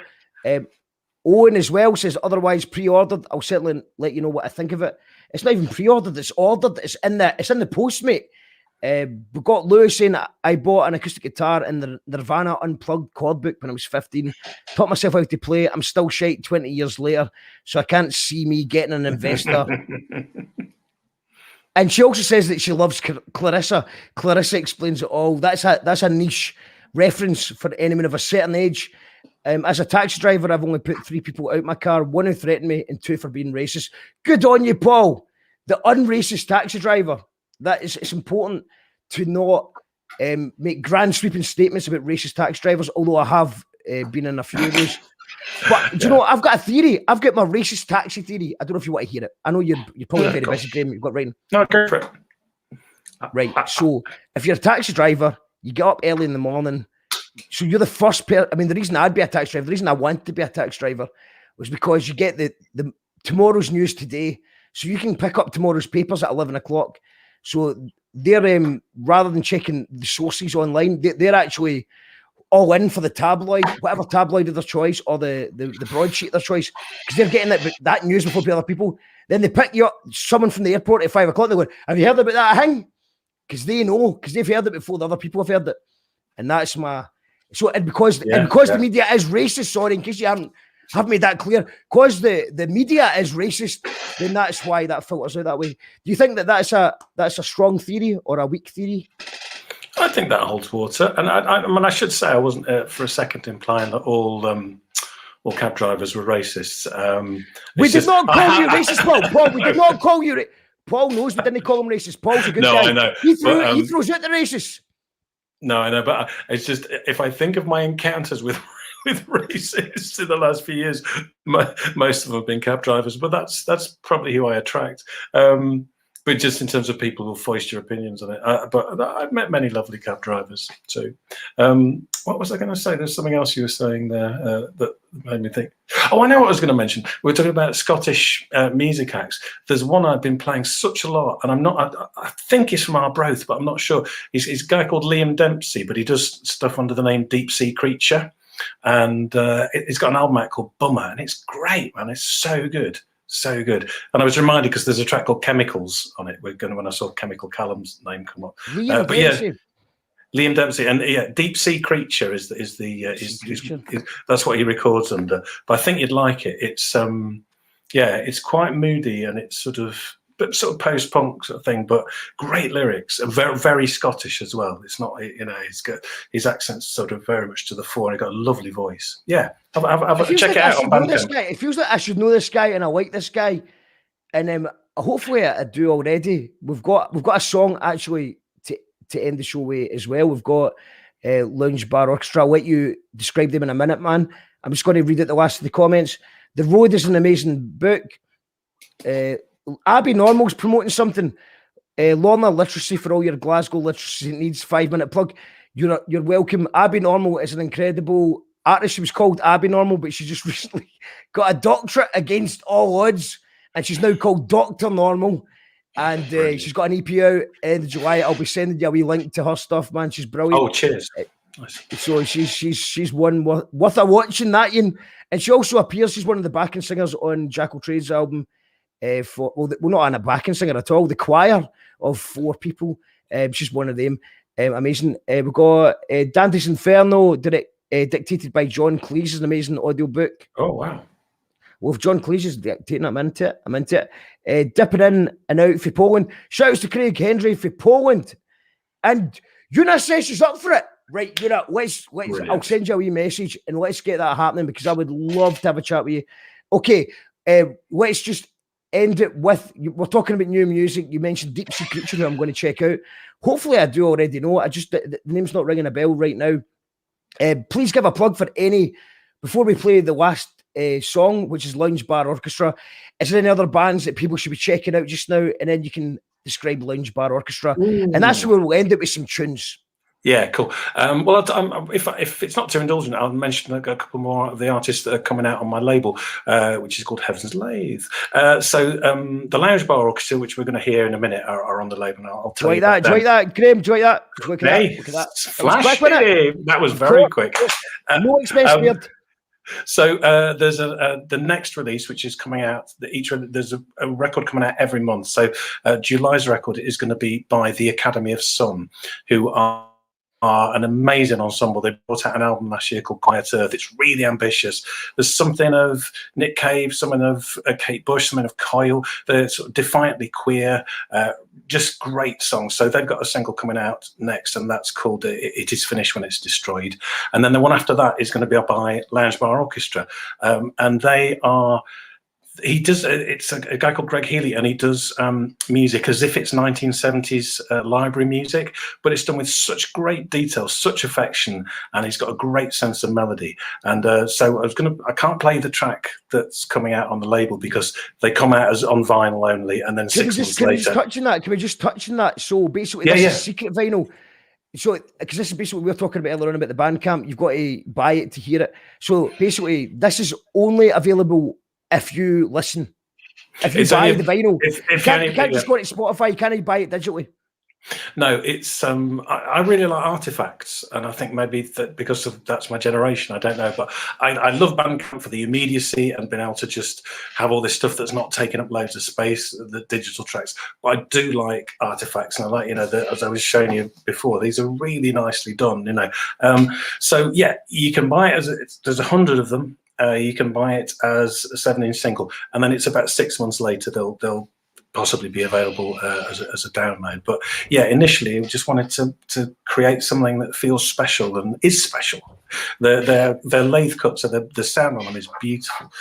C: Owen as well says, otherwise pre-ordered. I'll certainly let you know what I think of it. It's not even pre-ordered, it's ordered. It's in the post, mate. We've got Lewis saying, I bought an acoustic guitar in the Nirvana Unplugged chord book when I was 15. Taught myself how to play it. I'm still shite 20 years later, so I can't see me getting an investor. And she also says that she loves Clarissa. Clarissa explains it all. That's a niche reference for anyone of a certain age. As a taxi driver, I've only put 3 people out my car, 1 who threatened me and 2 for being racist. Good on you, Paul. The unracist taxi driver. It's important to not make grand sweeping statements about racist taxi drivers, although I have been in a few of those. But do you know, I've got a theory. I've got my racist taxi theory. I don't know if you want to hear it. I know you're probably very busy, Graham. You've got writing.
D: No, go for it.
C: Right. So if you're a taxi driver, you get up early in the morning. So you're the first person. I mean, the reason I'd be a taxi driver, the reason I wanted to be a taxi driver was because you get the tomorrow's news today. So you can pick up tomorrow's papers at 11 o'clock. So they're, rather than checking the sources online, they're actually all in for the tabloid, whatever tabloid of their choice, or the broadsheet of their choice, because they're getting that news before the other people. Then they pick you up, someone from the airport at 5 o'clock, they go, have you heard about that thing? Because they know, because they've heard it before the other people have heard it. And that's my... So, and because the media is racist, sorry, in case you haven't made that clear, because the media is racist, then that's why that filters out that way. Do you think that that's a strong theory or a weak theory?
D: I think that holds water. And I mean, I should say I wasn't for a second implying that all cab drivers were racists.
C: We did not call you racist, Paul. Paul, we did not call you. Paul knows we didn't call him racist. Paul's a good guy.
D: I know.
C: He throws out the racists.
D: No, I know, but it's just if I think of my encounters with racists in the last few years, most of them have been cab drivers. But that's probably who I attract. But just in terms of people who voice your opinions on it. But I've met many lovely cab drivers too. What was I going to say? There's something else you were saying there that made me think. Oh, I know what I was going to mention. We were talking about Scottish music acts. There's one I've been playing such a lot, and I think he's from Arbroath, but I'm not sure. He's a guy called Liam Dempsey, but he does stuff under the name Deep Sea Creature. And he's got an album out called Bummer, and it's great, man. It's so good. So good. And I was reminded because there's a track called Chemicals on it. When I saw Chemical Callum's name come up. Liam Dempsey, and Deep Sea Creature is that's what he records under. But I think you'd like it. It's it's quite moody, and it's sort of post-punk sort of thing, but great lyrics, and very, very Scottish as well. It's not, he's got his accent's sort of very much to the fore, and he's got a lovely voice. Yeah, check it out on Bandcamp.
C: It feels like I should know this guy, and I like this guy, and hopefully I do already. We've got a song actually to end the show with as well. We've got Lounge Bar Orchestra. I'll let you describe them in a minute, man. I'm just going to read out the last of the comments. The Road is an amazing book. Abby Normal's promoting something. Lorna Literacy for all your Glasgow literacy needs. 5-minute plug. You're welcome. Abby Normal is an incredible artist. She was called Abby Normal, but she just recently got a doctorate against all odds, and she's now called Dr. Normal. And she's got an EP out end of July. I'll be sending you a wee link to her stuff, man. She's brilliant.
D: Oh, cheers.
C: So she's one worth a watching, that Ian. And she also appears. She's one of the backing singers on Jackal Trade's album. We're not on a backing singer at all. The choir of 4 people. She's one of them. Amazing. We've got Dante's Inferno, dictated by John Cleese, is an amazing audiobook.
D: Oh, wow.
C: Well, if John Cleese is dictating, I'm into it. Dipping in and out for Poland. Shouts to Craig Henry for Poland. And Eunice says she's up for it. Right, let's I'll send you a wee message and let's get that happening, because I would love to have a chat with you. Okay, let's just end it with, we're talking about new music. You mentioned Deep Sea Creature, who I'm going to check out. Hopefully I do already know. The name's not ringing a bell right now. Please give a plug for any, before we play the last song, which is Lounge Bar Orchestra. Is there any other bands that people should be checking out just now? And then you can describe Lounge Bar Orchestra. Ooh. And that's where we'll end it with some tunes.
D: Yeah, cool. Well, if it's not too indulgent, I'll mention a couple more of the artists that are coming out on my label, which is called Heaven's Lathe. So the Lounge Bar Orchestra, which we're going to hear in a minute, are on the label. And I'll tell you about them.
C: Enjoy that, Graham. Enjoy that. Look at
D: hey, that. Flashy. That was very quick.
C: No expense.
D: So there's the next release, which is coming out. There's a record coming out every month. So July's record is going to be by the Academy of Sun, who are an amazing ensemble. They brought out an album last year called Quiet Earth. It's really ambitious. There's something of Nick Cave, something of Kate Bush, something of Coyle. They're sort of defiantly queer, just great songs. So they've got a single coming out next, and that's called It Is Finished When It's Destroyed. And then the one after that is going to be by Lounge Bar Orchestra. And they are... it's a guy called Greg Healy, and he does music as if it's 1970s library music, but it's done with such great detail, such affection, and he's got a great sense of melody. And so I can't play the track that's coming out on the label because they come out as on vinyl only, and then 6 months later.
C: Can we just touch on that? So basically, this is secret vinyl. So, because this is basically what we were talking about earlier on about the Bandcamp, you've got to buy it to hear it. So basically, this is only available if you listen, if you buy the vinyl. You can't just go to Spotify, you can't buy it digitally.
D: No, it's I really like artifacts, and I think maybe that because that's my generation, I don't know, but I love Bandcamp for the immediacy and being able to just have all this stuff that's not taking up loads of space, the digital tracks. But I do like artifacts, and I like, as I was showing you before, these are really nicely done, So yeah, you can buy it there's 100 of them. You can buy it as a 7-inch single, and then it's about 6 months later they'll possibly be available as a download. But yeah, initially we just wanted to create something that feels special and is special. Their lathe cuts, so the sound on them is beautiful.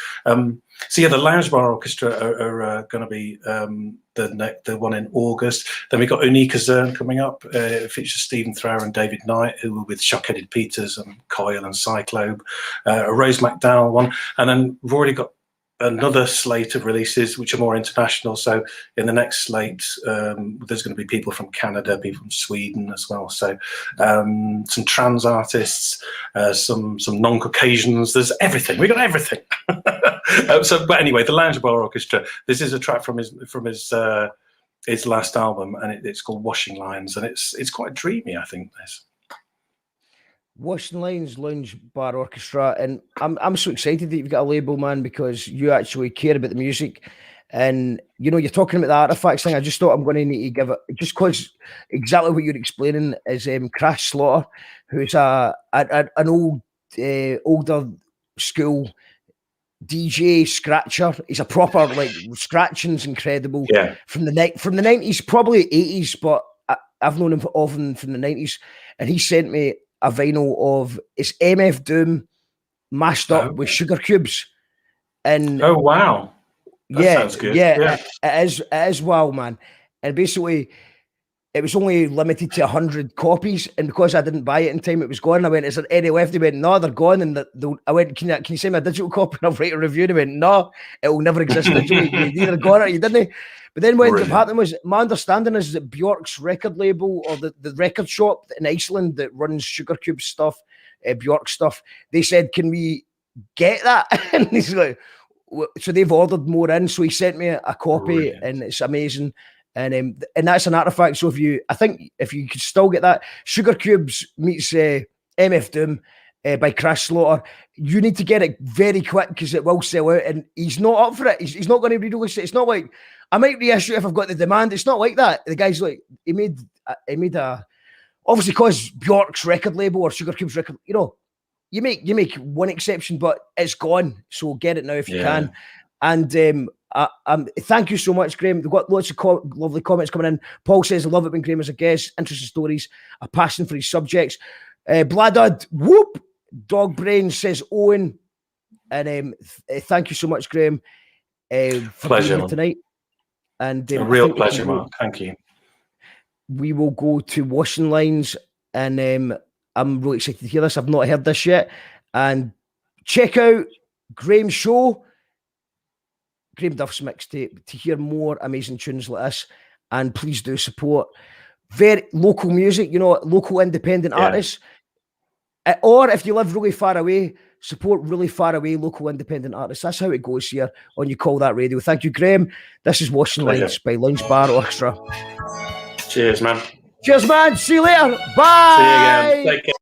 D: So yeah, the Lounge Bar Orchestra are going to be the one in August. Then we've got Unika Zern coming up. It features Stephen Thrower and David Knight, who were with Shockheaded Peters and Coyle and Cyclobe. A Rose McDowell one, and then we've already got another slate of releases which are more international. So in the next slate, there's going to be people from Canada, people from Sweden as well. So some trans artists, some non-Caucasians. There's everything. We got everything. But anyway, the Lounge Bar Orchestra. This is a track from his last album, and it's called Washing Lines, and it's quite dreamy, I think. This.
C: Washing Lines, Lounge Bar Orchestra, and I'm so excited that you've got a label, man, because you actually care about the music, and you're talking about the artifacts thing. I just thought I'm going to need to give it, just because exactly what you're explaining is Crash Slaughter, who's an older school DJ scratcher. He's a proper scratching's incredible.
D: Yeah.
C: From the 90s, probably 80s, but I've known him often from the 90s, and he sent me a vinyl of it's MF Doom mashed up with sugar cubes. And
D: oh wow, that sounds good.
C: Yeah, it is wow, man. And basically it was only limited to 100 copies, and because I didn't buy it in time, it was gone. I went, is there any left? He went, no, they're gone. And I went, can you send me a digital copy and I'll write a review? And he went, no, it will never exist digitally. You either got it or you didn't. But then what ended up happening was, my understanding is that Bjork's record label, or the record shop in Iceland that runs Sugar Cube stuff, Bjork stuff, they said, can we get that? And he's like, so they've ordered more in. So he sent me a copy, and it's amazing. And that's an artifact. So if you could still get that, Sugar Cubes meets MF Doom by Crash Slaughter, you need to get it very quick because it will sell out. And he's not up for it. He's not going to re-release it. It's not like, I might reissue if I've got the demand. It's not like that. The guy's like, he made a obviously because Bjork's record label or Sugar Cube's record, you know, you make one exception, but it's gone. So get it now if you can. And thank you so much, Graham. We've got lots of lovely comments coming in. Paul says, I love it when Graham is a guest. Interesting stories, a passion for his subjects. Bladud, whoop. Dog Brain says, Owen. And thank you so much, Graham, for
D: Pleasure,
C: being here tonight. And
D: a real pleasure, Mark. Thank you.
C: We will go to Washing Lines, and I'm really excited to hear this. I've not heard this yet. And check out Graham's show, Graham Duff's mixtape, to hear more amazing tunes like this. And please do support very local music, you know, local independent artists. Or if you live really far away, support really far away local independent artists. That's how it goes here on You Call That Radio. Thank you, Graham. This is Washing Lines by Lounge Bar Orchestra.
D: Cheers, man.
C: Cheers, man. See you later. Bye.
D: See you again. Take care.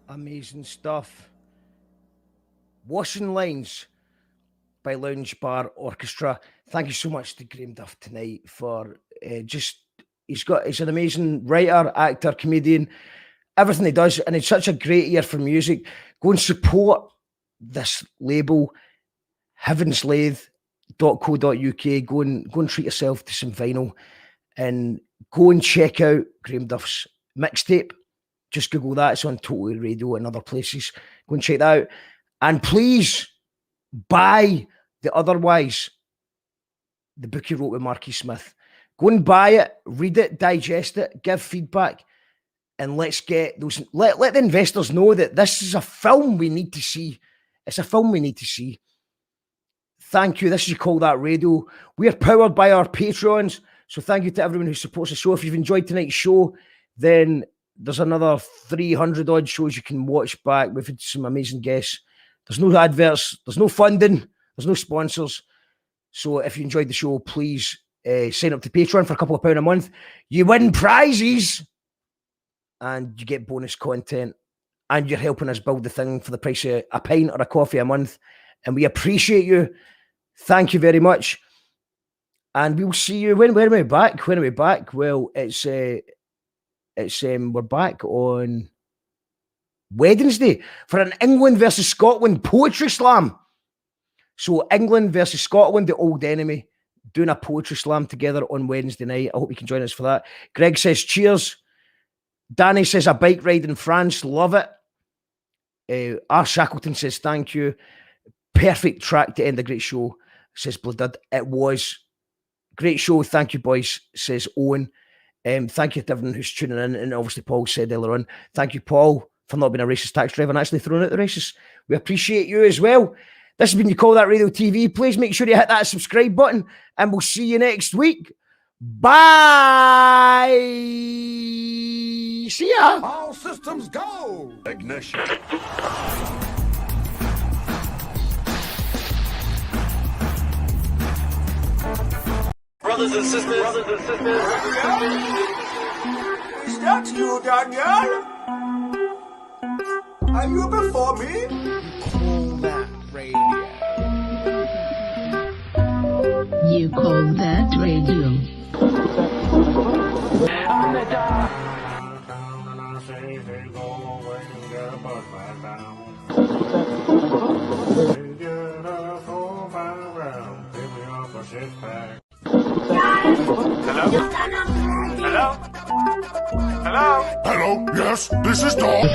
C: Amazing stuff. Washing Lines by Lounge Bar Orchestra. Thank you so much to Graham Duff tonight for he's an amazing writer, actor, comedian, everything he does, and it's such a great ear for music. Go and support this label, heavenslathe.co.uk. Go and treat yourself to some vinyl, and go and check out Graham Duff's mixtape. Just Google that. It's on Totally Radio and other places. Go and check that out. And please buy the Otherwise, the book he wrote with Marky Smith. Go and buy it, read it, digest it, give feedback. and let's get those. Let the investors know that this is a film we need to see. It's a film we need to see. Thank you. This is You Call That Radio. We are powered by our Patreons. So thank you to everyone who supports the show. If you've enjoyed tonight's show, then there's another 300 odd shows you can watch back. We've had some amazing guests. There's no adverts. There's no funding. There's no sponsors. So if you enjoyed the show, please sign up to Patreon for a couple of £1 a month. You win prizes and you get bonus content. And you're helping us build the thing for the price of a pint or a coffee a month. And we appreciate you. Thank you very much. And we'll see you when are we back? When are we back? Well, it's we're back on Wednesday for an England versus Scotland poetry slam. So England versus Scotland, the old enemy, doing a poetry slam together on Wednesday night. I hope you can join us for that. Greg says cheers. Danny says a bike ride in France. Love it. R. Shackleton says thank you. Perfect track to end a great show, says Blooded. It was. Great show. Thank you, boys, says Owen. Thank you to everyone who's tuning in. And obviously, Paul said earlier on, thank you, Paul, for not being a racist taxi driver and actually throwing out the racists. We appreciate you as well. This has been You Call That Radio TV. Please make sure you hit that subscribe button, and we'll see you next week. Bye. See ya.
G: All systems go.
E: Ignition.
F: Brothers and sisters.
G: Is that you, Daniel? Are you before me?
C: Call That Radio.
J: You Call That Radio.
E: Hello, yes, this is Dog.